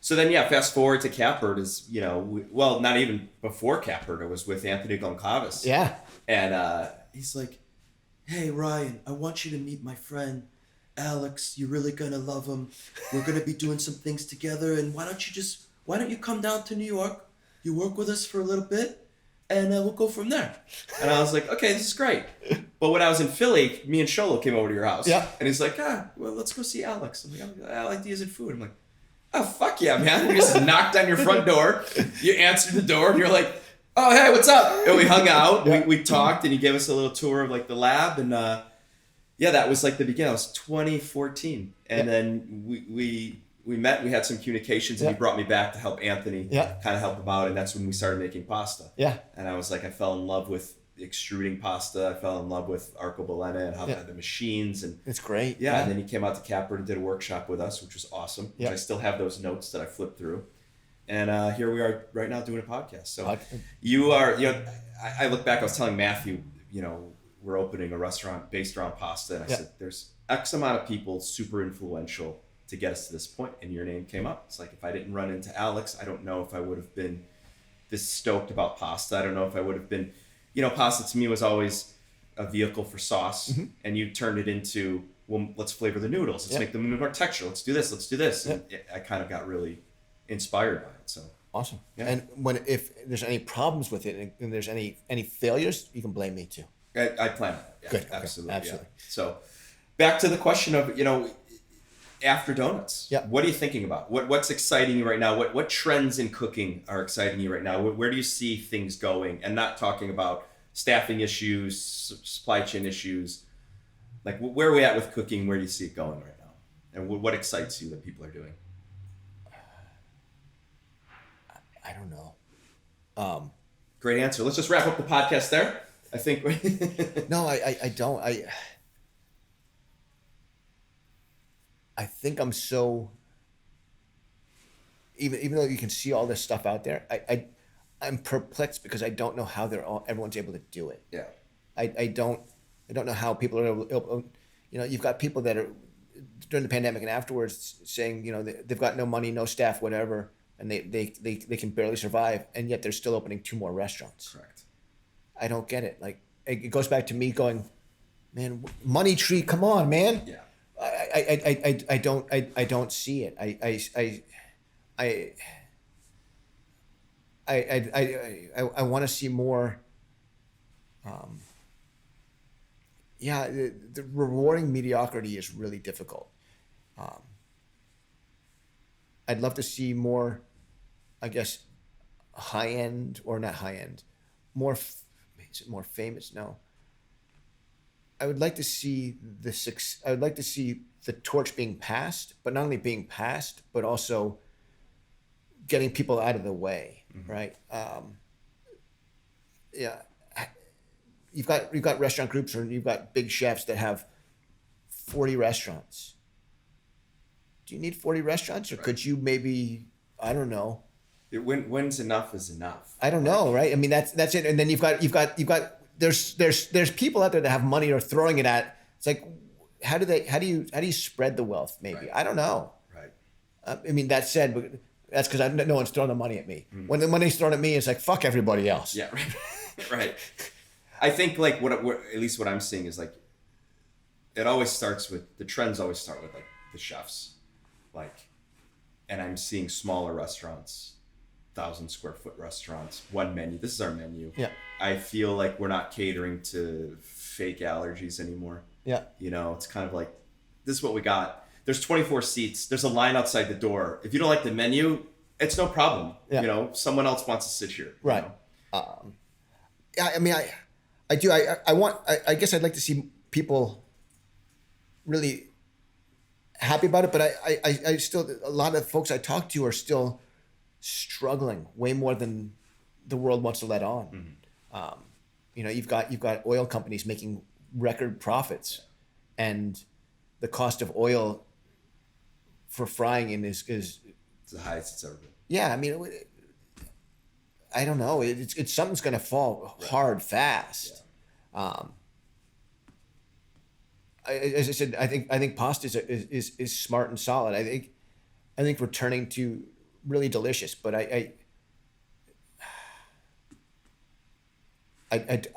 [SPEAKER 1] So then, fast forward to Capert is, not even before Capert, it was with Anthony Goncalves.
[SPEAKER 2] Yeah.
[SPEAKER 1] And he's like, hey, Ryan, I want you to meet my friend, Alex. You're really going to love him. We're going to be doing some things together. And why don't you come down to New York? You work with us for a little bit and we'll go from there. And I was like, okay, this is great. But when I was in Philly, me and Sholo came over to your house.
[SPEAKER 2] Yeah.
[SPEAKER 1] And he's like, let's go see Alex. I'm like, I like ideas in food. I'm like, oh, fuck yeah, man. We just knocked on your front door. You answered the door and you're like, oh, hey, what's up? And we hung out. Yeah. We talked and you gave us a little tour of like the lab. And that was like the beginning. It was 2014. And then we met. We had some communications and he brought me back to help Anthony kind of help him out. And that's when we started making pasta.
[SPEAKER 2] Yeah.
[SPEAKER 1] And I was like, I fell in love with extruding pasta. I fell in love with arcobaleno and how they had the machines. And
[SPEAKER 2] it's great.
[SPEAKER 1] Yeah. And then he came out to Capert and did a workshop with us, which was awesome.
[SPEAKER 2] Yeah.
[SPEAKER 1] I still have those notes that I flipped through. And here we are right now doing a podcast. So you are, I look back, I was telling Matthew, we're opening a restaurant based around pasta. And I said, there's X amount of people super influential to get us to this point. And your name came up. It's like, if I didn't run into Alex, I don't know if I would have been this stoked about pasta. I don't know if I would have been, pasta to me was always a vehicle for sauce. Mm-hmm. And you turned it into, well, let's flavor the noodles. Let's make them more texture. Let's do this. Let's do this. And I kind of got really inspired by it. So
[SPEAKER 2] awesome. Yeah. And if there's any problems with it and there's any failures, you can blame me too.
[SPEAKER 1] I plan on it. Yeah,
[SPEAKER 2] good.
[SPEAKER 1] Absolutely.
[SPEAKER 2] Okay. Absolutely.
[SPEAKER 1] Yeah. So back to the question of, after donuts, what are you thinking about? What's exciting you right now? What trends in cooking are exciting you right now? Where do you see things going? And not talking about staffing issues, supply chain issues. Like where are we at with cooking? Where do you see it going right now? And what excites you that people are doing?
[SPEAKER 2] I don't know.
[SPEAKER 1] Great answer. Let's just wrap up the podcast there. I think.
[SPEAKER 2] No, I don't. I think I'm so. Even though you can see all this stuff out there, I'm perplexed because I don't know how everyone's able to do it.
[SPEAKER 1] Yeah.
[SPEAKER 2] I don't know how people are able. You've got people that are during the pandemic and afterwards saying they've got no money, no staff, whatever. And they can barely survive, and yet they're still opening 2 more restaurants.
[SPEAKER 1] Correct.
[SPEAKER 2] I don't get it. Like it goes back to me going, man, money tree, come on, man.
[SPEAKER 1] Yeah.
[SPEAKER 2] I don't see it. I want to see more. The rewarding mediocrity is really difficult. I'd love to see more, I guess, high end or not high end, more. Is it more famous? No. I would like to see I would like to see the torch being passed, but not only being passed, but also getting people out of the way, right? You've got restaurant groups or you've got big chefs that have 40 restaurants. Do you need 40 restaurants, or could you maybe, I don't know.
[SPEAKER 1] When's enough is enough.
[SPEAKER 2] I don't know, right? I mean, that's it. And then you've got there's people out there that have money or throwing it at. It's like, how do you spread the wealth? Maybe I don't know.
[SPEAKER 1] Right.
[SPEAKER 2] I mean, that said, but that's because no one's throwing the money at me. When the money's thrown at me, it's like, fuck everybody else.
[SPEAKER 1] Yeah, right. Right. I think like what at least what I'm seeing is like, it always starts with, the trends always start with like the chefs, like, and I'm seeing smaller restaurants, 1,000 square foot restaurants, one menu. This is our menu.
[SPEAKER 2] Yeah.
[SPEAKER 1] I feel like we're not catering to fake allergies anymore.
[SPEAKER 2] Yeah.
[SPEAKER 1] You know, it's kind of like, this is what we got. There's 24 seats. There's a line outside the door. If you don't like the menu, it's no problem.
[SPEAKER 2] Yeah.
[SPEAKER 1] You know, someone else wants to sit here.
[SPEAKER 2] Right.
[SPEAKER 1] You know?
[SPEAKER 2] I mean, I do. I guess I'd like to see people really happy about it, but I still, a lot of folks I talk to are still struggling way more than the world wants to let on. You know, you've got oil companies making record profits, and the cost of oil for frying in is
[SPEAKER 1] It's the highest it's ever been.
[SPEAKER 2] yeah. I mean, I don't know. It's something's going to fall hard fast.
[SPEAKER 1] Yeah.
[SPEAKER 2] As I said, I think pasta is smart and solid. I think returning to really delicious, but I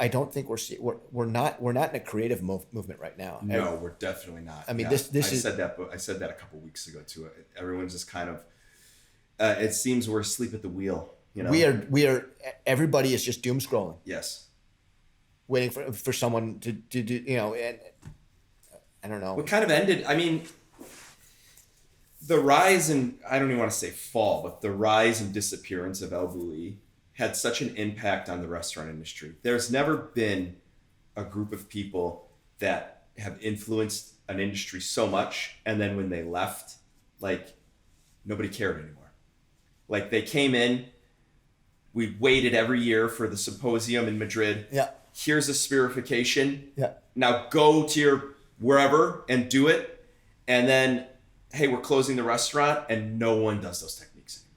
[SPEAKER 2] don't think we're not in a creative movement right now.
[SPEAKER 1] No, we're definitely not.
[SPEAKER 2] I mean,
[SPEAKER 1] yeah.
[SPEAKER 2] this
[SPEAKER 1] I
[SPEAKER 2] is
[SPEAKER 1] said that, but I said that a couple weeks ago too. Everyone's just kind of. It seems we're asleep at the wheel. You know.
[SPEAKER 2] we are. Everybody is just doom scrolling,
[SPEAKER 1] Yes.
[SPEAKER 2] waiting for someone to do. You know, and I don't know.
[SPEAKER 1] What kind of ended? I mean, the rise and I don't even want to say fall, but the rise and disappearance of El Bulli had such an impact on the restaurant industry. There's never been a group of people that have influenced an industry so much, and then when they left, like, nobody cared anymore. Like, they came in, we waited every year for the symposium in Madrid.
[SPEAKER 2] Yeah.
[SPEAKER 1] Here's a spherification.
[SPEAKER 2] Yeah.
[SPEAKER 1] Now go to your wherever and do it. And then, hey, we're closing the restaurant, and no one does those techniques anymore.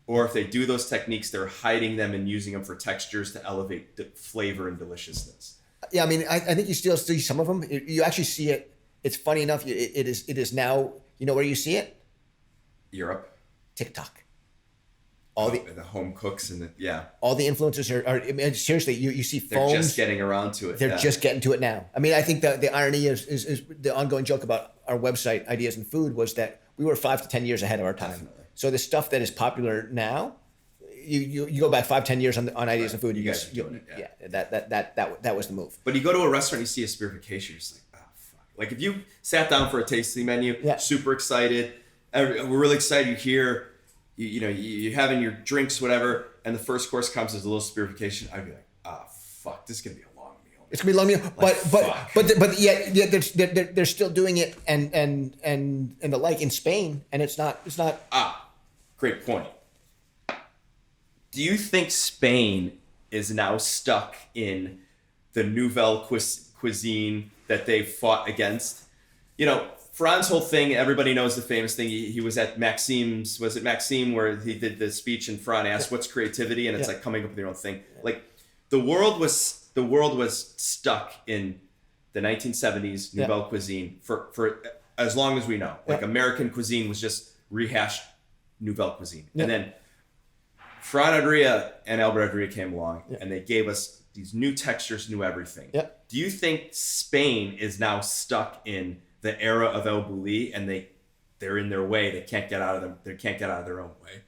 [SPEAKER 1] Or if they do those techniques, they're hiding them and using them for textures to elevate the flavor and deliciousness.
[SPEAKER 2] Yeah, I mean, I think you still see some of them. You actually see it. It's funny enough. It is now. You know where you see it?
[SPEAKER 1] Europe.
[SPEAKER 2] TikTok.
[SPEAKER 1] The home cooks and
[SPEAKER 2] all the influencers are I mean, seriously, you see
[SPEAKER 1] they're
[SPEAKER 2] phones.
[SPEAKER 1] just getting around to it.
[SPEAKER 2] They're just getting to it now. I mean, I think the irony is the ongoing joke about our website, Ideas in Food, was that we were 5 to 10 years ahead of our time.
[SPEAKER 1] Definitely.
[SPEAKER 2] So the stuff that is popular now, you go back 5-10 years on Ideas in Food,
[SPEAKER 1] You guys are doing it,
[SPEAKER 2] yeah, that was the move.
[SPEAKER 1] But you go to a restaurant, you see a spherification, you're just like, oh fuck. Like if you sat down for a tasting menu,
[SPEAKER 2] Yeah.
[SPEAKER 1] super excited, we're really excited you're here. You're having your drinks, whatever, and the first course comes as a little spherification. I'd be like, ah, fuck, this is gonna be a long meal.
[SPEAKER 2] It's gonna be long meal, but yet they're still doing it and the like in Spain, and it's not.
[SPEAKER 1] Great point. Do you think Spain is now stuck in the Nouvelle cuisine that they fought against? You know, Fran's whole thing, everybody knows the famous thing. He was at Maxime's, was it Maxime, where he did the speech and Fran asked, what's creativity? And it's like coming up with your own thing. Like the world was stuck in the 1970s Nouvelle cuisine for as long as we know. Like American cuisine was just rehashed Nouvelle cuisine. And then Fran Adria and Albert Adria came along and they gave us these new textures, new everything. Do you think Spain is now stuck in the era of El Bulli, and they're in their way? They can't get out of them. They can't get out of their own way.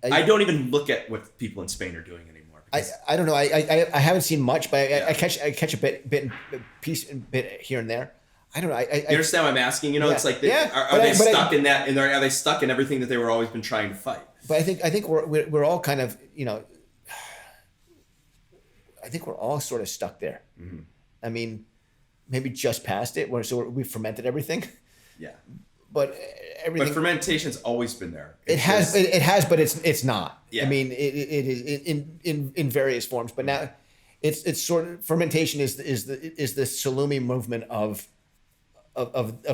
[SPEAKER 1] I don't even look at what people in Spain are doing anymore.
[SPEAKER 2] I don't know. I haven't seen much, but I catch a bit here and there. I don't know. You
[SPEAKER 1] understand what I'm asking? You know, it's like are they stuck in that? And are they stuck in everything that they were always been trying to fight?
[SPEAKER 2] But I think we're all kind of, you know, I think we're all sort of stuck there. Mm-hmm. I mean, maybe just past it, so we fermented everything. Yeah. But everything.
[SPEAKER 1] But fermentation's always been there.
[SPEAKER 2] It has, but it's not.
[SPEAKER 1] Yeah.
[SPEAKER 2] I mean, it is in various forms. But now, it's sort of fermentation is the salumi movement of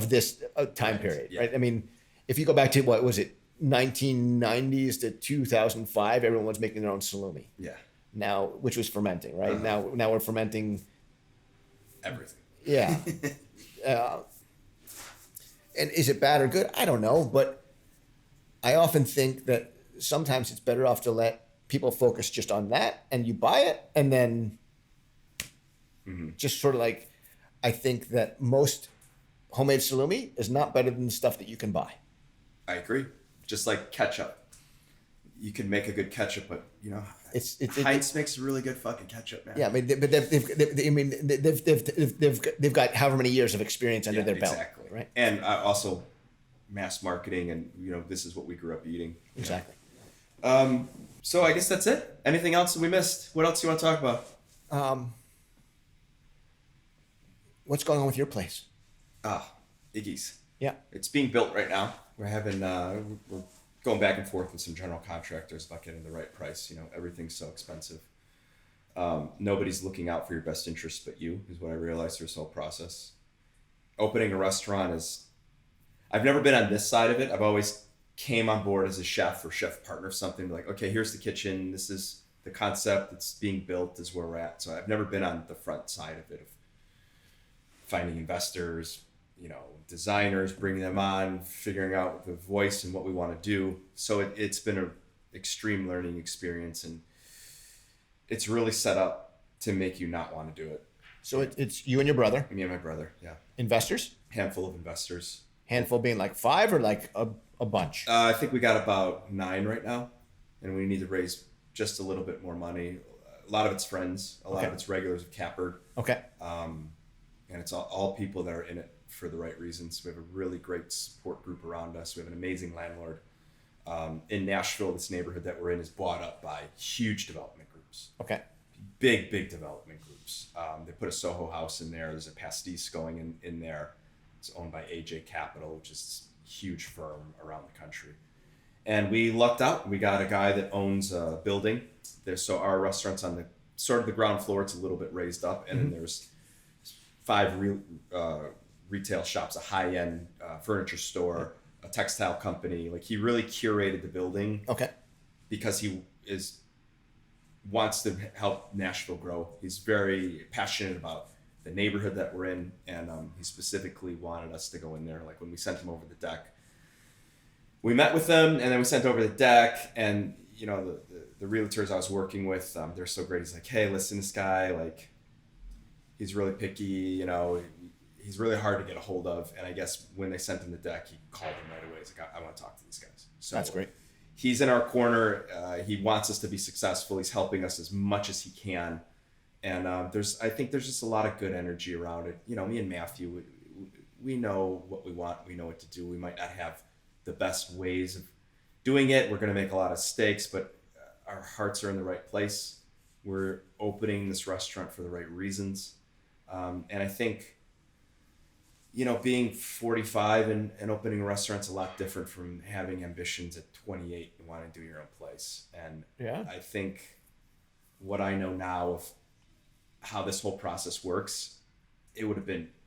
[SPEAKER 2] this time period, right? I mean, if you go back to what was it, 1990s to 2005, everyone was making their own salumi.
[SPEAKER 1] Yeah.
[SPEAKER 2] Now, which was fermenting, right? Uh-huh. Now we're fermenting
[SPEAKER 1] everything.
[SPEAKER 2] Yeah. And is it bad or good? I don't know, but I often think that sometimes it's better off to let people focus just on that, and you buy it, and then just sort of like, I think that most homemade salumi is not better than the stuff that you can buy.
[SPEAKER 1] I agree. Just like ketchup. You can make a good ketchup, but you know, Heinz makes really good fucking ketchup, man.
[SPEAKER 2] Yeah, I mean, they've got however many years of experience under their belt,
[SPEAKER 1] exactly.
[SPEAKER 2] Right?
[SPEAKER 1] And also, mass marketing, and you know, this is what we grew up eating.
[SPEAKER 2] Exactly.
[SPEAKER 1] So I guess that's it. Anything else that we missed? What else do you want to talk about?
[SPEAKER 2] What's going on with your place?
[SPEAKER 1] Iggy's.
[SPEAKER 2] Yeah.
[SPEAKER 1] It's being built right now. We're having we're going back and forth with some general contractors about getting the right price. You know, everything's so expensive. Nobody's looking out for your best interest but you, is what I realized through this whole process. Opening a restaurant is, I've never been on this side of it. I've always came on board as a chef or chef partner of something, like, okay, here's the kitchen. This is the concept that's being built, is where we're at. So I've never been on the front side of it, of finding investors, you know, designers, bringing them on, figuring out the voice and what we want to do. So it's been an extreme learning experience, and it's really set up to make you not want to do it.
[SPEAKER 2] So it's you and your brother?
[SPEAKER 1] Me and my brother, yeah.
[SPEAKER 2] Investors?
[SPEAKER 1] Handful of investors.
[SPEAKER 2] Handful being like 5 or like a bunch?
[SPEAKER 1] I think we got about 9 right now, and we need to raise just a little bit more money. A lot of it's friends. A lot of it's regulars of Cappered.
[SPEAKER 2] Okay.
[SPEAKER 1] And it's all people that are in it for the right reasons. We have a really great support group around us. We have an amazing landlord. In Nashville, this neighborhood that we're in is bought up by huge development groups.
[SPEAKER 2] Okay.
[SPEAKER 1] Big development groups. They put a Soho house in there. There's a pastis going in there. It's owned by AJ Capital, which is a huge firm around the country. And we lucked out. We got a guy that owns a building there. So our restaurant's on the sort of the ground floor. It's a little bit raised up, and then there's 5 retail shops, a high-end furniture store, a textile company. Like, he really curated the building.
[SPEAKER 2] Okay.
[SPEAKER 1] Because he wants to help Nashville grow. He's very passionate about the neighborhood that we're in, and he specifically wanted us to go in there. Like, when we sent him over the deck, we met with them, and then we sent over the deck, and you know, the realtors I was working with, they're so great. He's like, hey, listen, this guy, like, he's really picky, you know, he's really hard to get a hold of. And I guess when they sent him the deck, he called them right away. He's like, I want to talk to these guys. So
[SPEAKER 2] that's great.
[SPEAKER 1] He's in our corner. He wants us to be successful. He's helping us as much as he can. And I think there's just a lot of good energy around it. You know, me and Matthew, we know what we want. We know what to do. We might not have the best ways of doing it. We're going to make a lot of mistakes, but our hearts are in the right place. We're opening this restaurant for the right reasons. And I think, you know, being 45 and opening a restaurant's a lot different from having ambitions at 28 and wanting to do your own place. And I think what I know now of how this whole process works, I would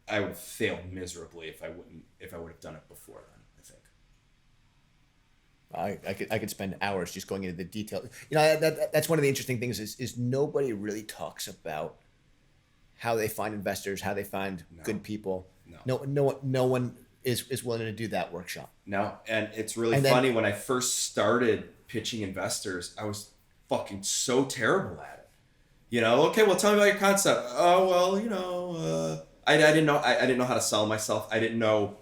[SPEAKER 1] have failed miserably if I would have done it before then, I think.
[SPEAKER 2] I could spend hours just going into the detail. You know, that's one of the interesting things is nobody really talks about how they find investors, how they find good people. No one is willing to do that workshop. No, and it's really funny. When I first started pitching investors, I was fucking so terrible at it. You know, okay, well, tell me about your concept. Oh, well, you know, I didn't know how to sell myself. I didn't know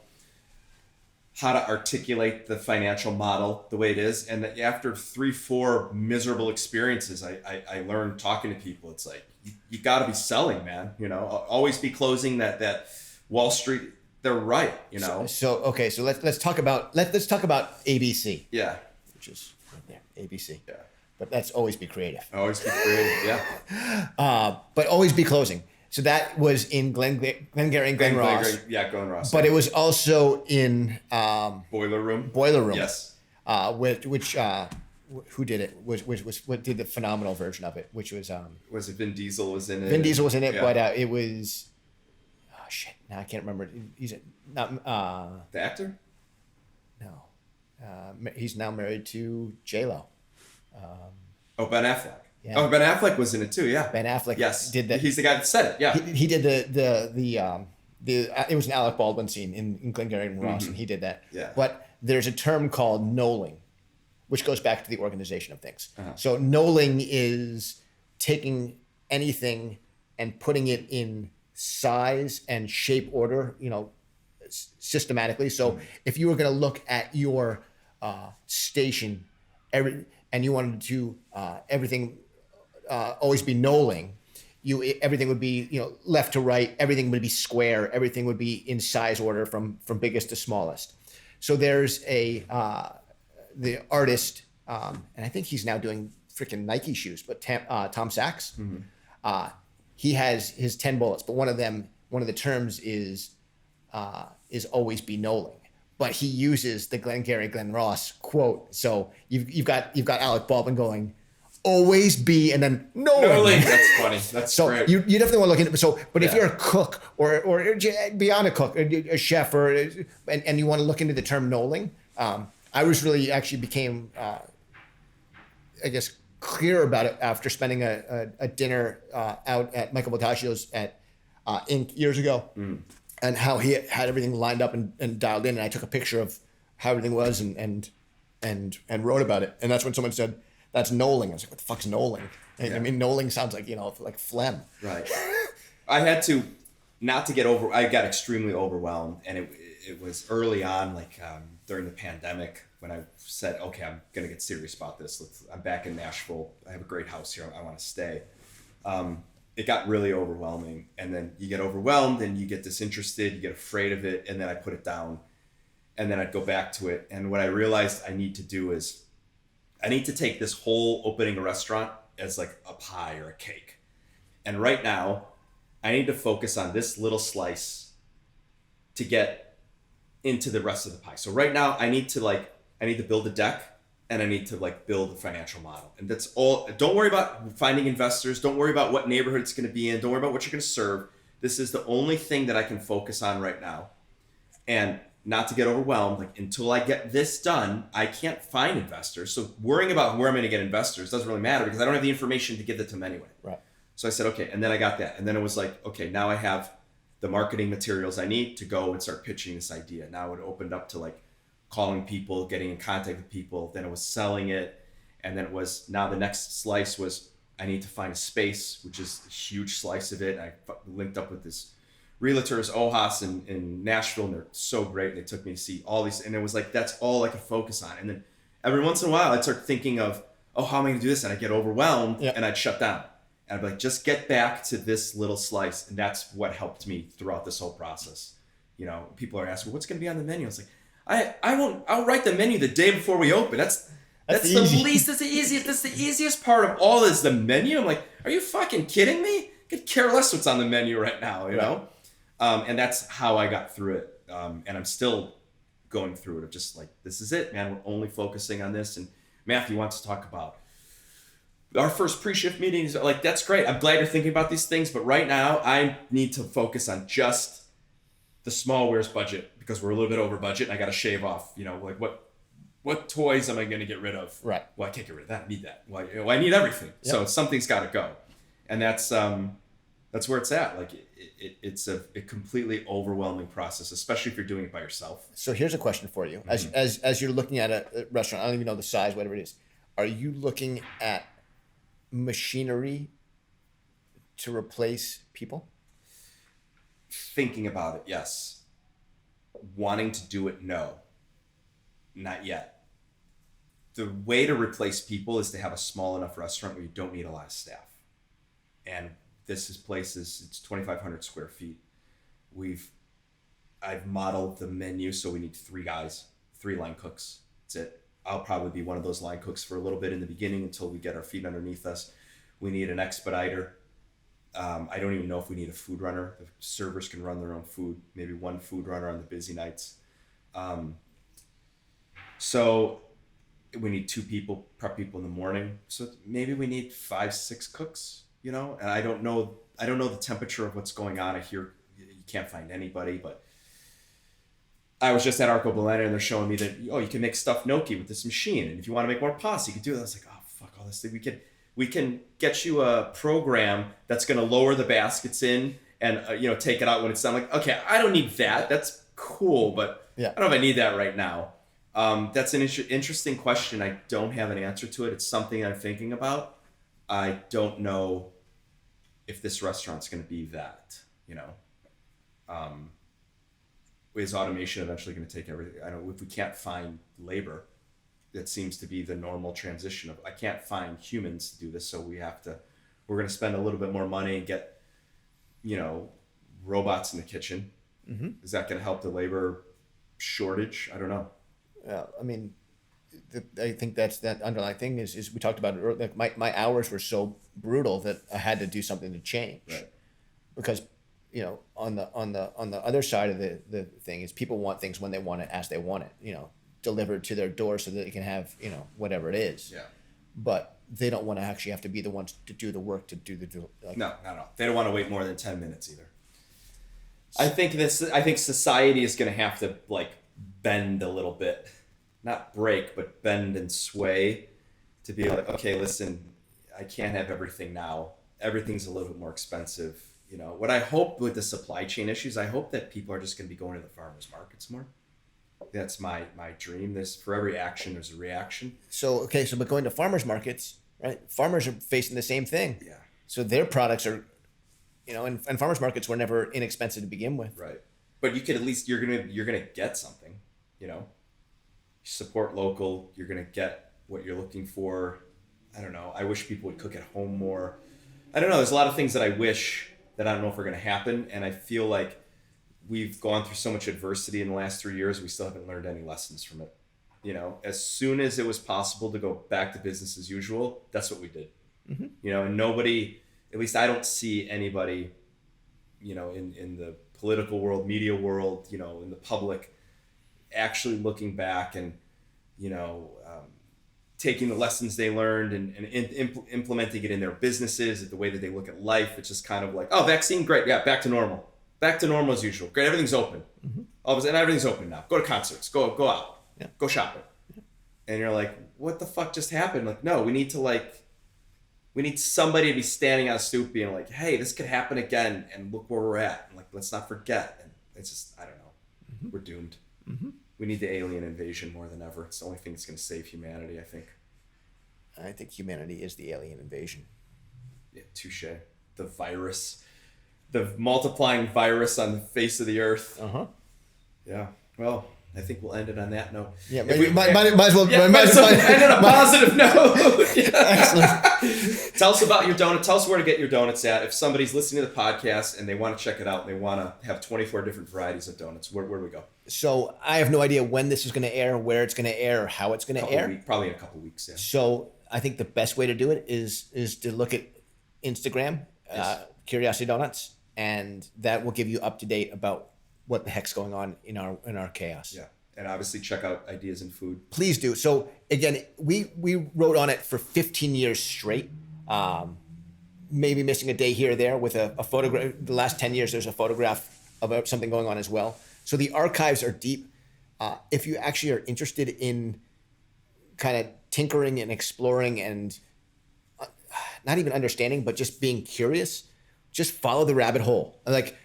[SPEAKER 2] how to articulate the financial model the way it is. And after 3-4 miserable experiences, I learned talking to people. It's like, you got to be selling, man. You know, always be closing that Wall Street. They're right, you know. So let's talk about ABC. Yeah, which is right there, ABC. Yeah, but that's always be creative. Always be creative. Yeah. But always be closing. So that was in Glengarry and Glen Ross. Yeah, Glen Ross. But it was also in Boiler Room. Yes. Which who did it? What did the phenomenal version of it? Which was it Vin Diesel was in it? Vin Diesel was in it, yeah. But it was shit. Now I can't remember. He's not the actor. No, he's now married to J-Lo. Ben Affleck. Yeah. Oh, Ben Affleck was in it too. Yeah. Ben Affleck. Yes. Did that. He's the guy that said it. Yeah. He did it was an Alec Baldwin scene in Glengarry and Ross, and he did that.
[SPEAKER 1] Yeah.
[SPEAKER 2] But there's a term called knolling, which goes back to the organization of things.
[SPEAKER 1] Uh-huh.
[SPEAKER 2] So knolling is taking anything and putting it in size and shape order, systematically. So if you were going to look at your station, and you wanted to everything always be knolling, everything would be left to right. Everything would be square. Everything would be in size order from biggest to smallest. So there's the artist, and I think he's now doing freaking Nike shoes, but Tom Sachs. He has his 10 bullets, but one of the terms is always be knolling. But he uses the Glengarry Glen Ross quote. So you've got Alec Baldwin going, always be, and then knolling.
[SPEAKER 1] That's funny. That's
[SPEAKER 2] so
[SPEAKER 1] great.
[SPEAKER 2] you definitely want to look into it. So, but if you're a cook or beyond a cook, a chef, and you want to look into the term knolling, I was really actually became, I guess, clear about it after spending a dinner out at Michael Botaccio's at Inc. years ago, and how he had everything lined up and dialed in, and I took a picture of how everything was and wrote about it, and that's when someone said, "That's knolling." I was like, "What the fuck's knolling?" I mean, knolling sounds like like phlegm.
[SPEAKER 1] Right. I had to not to get over. I got extremely overwhelmed, and it was early on, like during the pandemic, when I said, "Okay, I'm gonna get serious about this. I'm back in Nashville. I have a great house here. I want to stay." It got really overwhelming, and then you get overwhelmed, and you get disinterested, you get afraid of it, and then I put it down, and then I'd go back to it. And what I realized I need to do is, I need to take this whole opening a restaurant as like a pie or a cake, and right now, I need to focus on this little slice to get into the rest of the pie. So right now, I need to build a deck, and I need to build a financial model. And that's all. Don't worry about finding investors. Don't worry about what neighborhood it's going to be in. Don't worry about what you're going to serve. This is the only thing that I can focus on right now. And not to get overwhelmed, until I get this done, I can't find investors. So worrying about where I'm going to get investors doesn't really matter because I don't have the information to give that to them anyway.
[SPEAKER 2] Right.
[SPEAKER 1] So I said, okay. And then I got that. And then it was like, okay, now I have the marketing materials I need to go and start pitching this idea. Now it opened up to calling people, getting in contact with people. Then it was selling it. And then it was, now the next slice was, I need to find a space, which is a huge slice of it. I linked up with this realtors, Ojos in Nashville, and they're so great. And they took me to see all these, and it was that's all I could focus on. And then every once in a while I'd start thinking of, oh, how am I gonna do this? And I'd get overwhelmed and I'd shut down. And I'd be like, just get back to this little slice. And that's what helped me throughout this whole process. People are asking, what's gonna be on the menu? I was like, I'll write the menu the day before we open. That's the least, that's the easiest. That's the easiest part of all is the menu. I'm like, are you fucking kidding me? I could care less what's on the menu right now, you know? And that's how I got through it. And I'm still going through it of just this is it, man. We're only focusing on this. And Matthew wants to talk about our first pre-shift meetings. That's great. I'm glad you're thinking about these things. But right now I need to focus on just the small wares budget because we're a little bit over budget. And I got to shave off, what toys am I going to get rid of? Right. Well, I can't get rid of that. I need that. Well, I need everything. Yep. So something's got to go. And that's where it's at. It's a completely overwhelming process, especially if you're doing it by yourself. So
[SPEAKER 2] here's a question for you. As you're looking at a restaurant, I don't even know the size, whatever it is. Are you looking at machinery to replace people?
[SPEAKER 1] Thinking about it, yes. Wanting to do it, no. Not yet. The way to replace people is to have a small enough restaurant where you don't need a lot of staff. And this place is it's 2,500 square feet. I've modeled the menu, so we need 3 guys, 3 line cooks. That's it. I'll probably be one of those line cooks for a little bit in the beginning until we get our feet underneath us. We need an expediter. I don't even know if we need a food runner. The servers can run their own food. Maybe 1 food runner on the busy nights. So we need 2 people, prep people in the morning. So maybe we need 5, 6 cooks. And I don't know the temperature of what's going on. I hear you can't find anybody, but I was just at Arco Bolena and they're showing me that, you can make stuffed gnocchi with this machine. And if you want to make more pasta, you can do that. I was like, oh, fuck all this thing. We can get you a program that's going to lower the baskets in and take it out when it's done. Like, okay, I don't need that. That's cool, but I don't know if I need that right now. That's an interesting question. I don't have an answer to it. It's something I'm thinking about. I don't know if this restaurant's going to be that, is automation eventually going to take everything? I don't know if we can't find labor. That seems to be the normal transition of, I can't find humans to do this. So we're going to spend a little bit more money and get, robots in the kitchen. Mm-hmm. Is that going to help the labor shortage? I don't know.
[SPEAKER 2] I mean, I think that underlying thing is we talked about it earlier. Like my hours were so brutal that I had to do something to change.
[SPEAKER 1] Right.
[SPEAKER 2] Because, on the other side of the thing is people want things when they want it, as they want it, delivered to their door so that they can have, whatever it is.
[SPEAKER 1] Yeah.
[SPEAKER 2] But they don't want to actually have to be the ones to do the work to do
[SPEAKER 1] No. They don't want to wait more than 10 minutes either. I think society is going to have to bend a little bit, not break, but bend and sway to be like, okay, listen, I can't have everything now. Everything's a little bit more expensive. What I hope with the supply chain issues, I hope that people are just going to be going to the farmers markets more. That's my dream. For every action, there's a reaction.
[SPEAKER 2] But going to farmers markets, right? Farmers are facing the same thing.
[SPEAKER 1] Yeah. So
[SPEAKER 2] their products are, and farmers markets were never inexpensive to begin with.
[SPEAKER 1] Right. But you could at least, you're gonna get something, support local, you're gonna get what you're looking for. I don't know. I wish people would cook at home more. I don't know. There's a lot of things that I wish that I don't know if are gonna happen. And I feel like we've gone through so much adversity in the last 3 years. We still haven't learned any lessons from it. As soon as it was possible to go back to business as usual, that's what we did. Mm-hmm. And nobody, at least I don't see anybody, in the political world, media world, in the public, actually looking back and, taking the lessons they learned and implementing it in their businesses, the way that they look at life. It's just kind of like, oh, vaccine, great. Yeah, back to normal. Back to normal as usual. Great, everything's open. Mm-hmm. All of a sudden, everything's open now. Go to concerts. Go out. Yeah. Go shopping. Yeah. And you're like, what the fuck just happened? Like, no, we need somebody to be standing on a stoop being like, hey, this could happen again, and look where we're at. And let's not forget. And it's just, I don't know. Mm-hmm. We're doomed. Mm-hmm. We need the alien invasion more than ever. It's the only thing that's going to save humanity, I think.
[SPEAKER 2] I think humanity is the alien invasion.
[SPEAKER 1] Yeah, touche. The virus. The multiplying virus on the face of the earth. Uh-huh. Yeah. Well, I think we'll end it on that note.
[SPEAKER 2] Yeah, we might as well.
[SPEAKER 1] Yeah, might as well end on a positive note. Yeah.
[SPEAKER 2] Excellent.
[SPEAKER 1] Tell us about your donut. Tell us where to get your donuts at. If somebody's listening to the podcast and they want to check it out, and they want to have 24 different varieties of donuts, where do we go?
[SPEAKER 2] So I have no idea when this is going to air, where it's going to air, or how it's going to air.
[SPEAKER 1] Probably in a couple weeks. Yeah.
[SPEAKER 2] So I think the best way to do it is to look at Instagram, yes. Curiosity Doughnuts, and that will give you up to date about what the heck's going on in our chaos.
[SPEAKER 1] Yeah. And obviously check out Ideas in Food.
[SPEAKER 2] Please do. So again, we wrote on it for 15 years straight. Maybe missing a day here or there with a photograph. The last 10 years, there's a photograph about something going on as well. So the archives are deep. If you actually are interested in kind of tinkering and exploring and not even understanding, but just being curious, just follow the rabbit hole. Like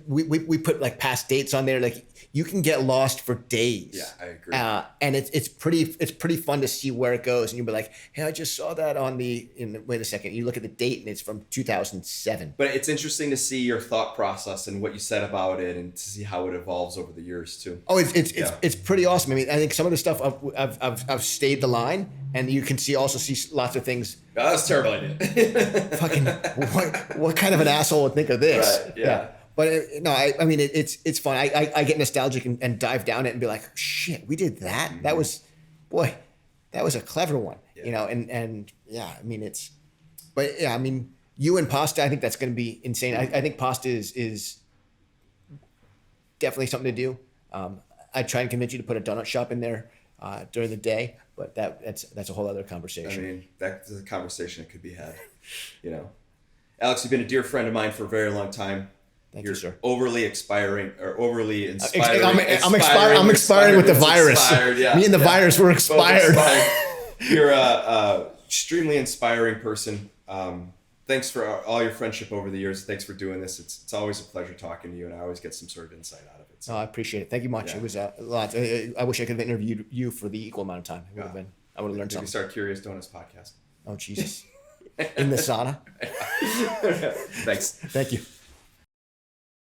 [SPEAKER 2] we put past dates on there. Like you can get lost for days.
[SPEAKER 1] Yeah, I agree.
[SPEAKER 2] And it's pretty fun to see where it goes. And you'll be like, hey, I just saw that wait a second. You look at the date and it's from 2007.
[SPEAKER 1] But it's interesting to see your thought process and what you said about it, and to see how it evolves over the years too.
[SPEAKER 2] Oh, it's pretty awesome. I mean, I think some of the stuff I've stayed the line, and you can see lots of things.
[SPEAKER 1] Oh, that's a terrible idea.
[SPEAKER 2] Fucking what kind of an asshole would think of this?
[SPEAKER 1] Right, yeah.
[SPEAKER 2] But no, I mean it's fun. I get nostalgic and dive down it and be like, shit, we did that. Mm-hmm. That was a clever one. Yeah. And yeah, I mean I mean you and pasta, I think that's going to be insane. I think pasta is definitely something to do. I try and convince you to put a donut shop in there during the day, but that's a whole other conversation.
[SPEAKER 1] I mean, that's a conversation that could be had. Alex, you've been a dear friend of mine for a very long time.
[SPEAKER 2] Thank you, sir.
[SPEAKER 1] Overly inspiring inspiring.
[SPEAKER 2] I'm expiring with the virus.
[SPEAKER 1] Yeah,
[SPEAKER 2] me and the virus were expired.
[SPEAKER 1] You're a extremely inspiring person. thanks for all your friendship over the years. Thanks for doing this. It's always a pleasure talking to you, and I always get some sort of insight out of it. So.
[SPEAKER 2] I appreciate it. Thank you much.
[SPEAKER 1] Yeah.
[SPEAKER 2] It was a lot. I wish I could have interviewed you for the equal amount of time. It would have been. I would have learned
[SPEAKER 1] Maybe
[SPEAKER 2] something.
[SPEAKER 1] start Curious Donuts podcast.
[SPEAKER 2] Oh Jesus! In the sauna.
[SPEAKER 1] Thanks.
[SPEAKER 2] Thank you.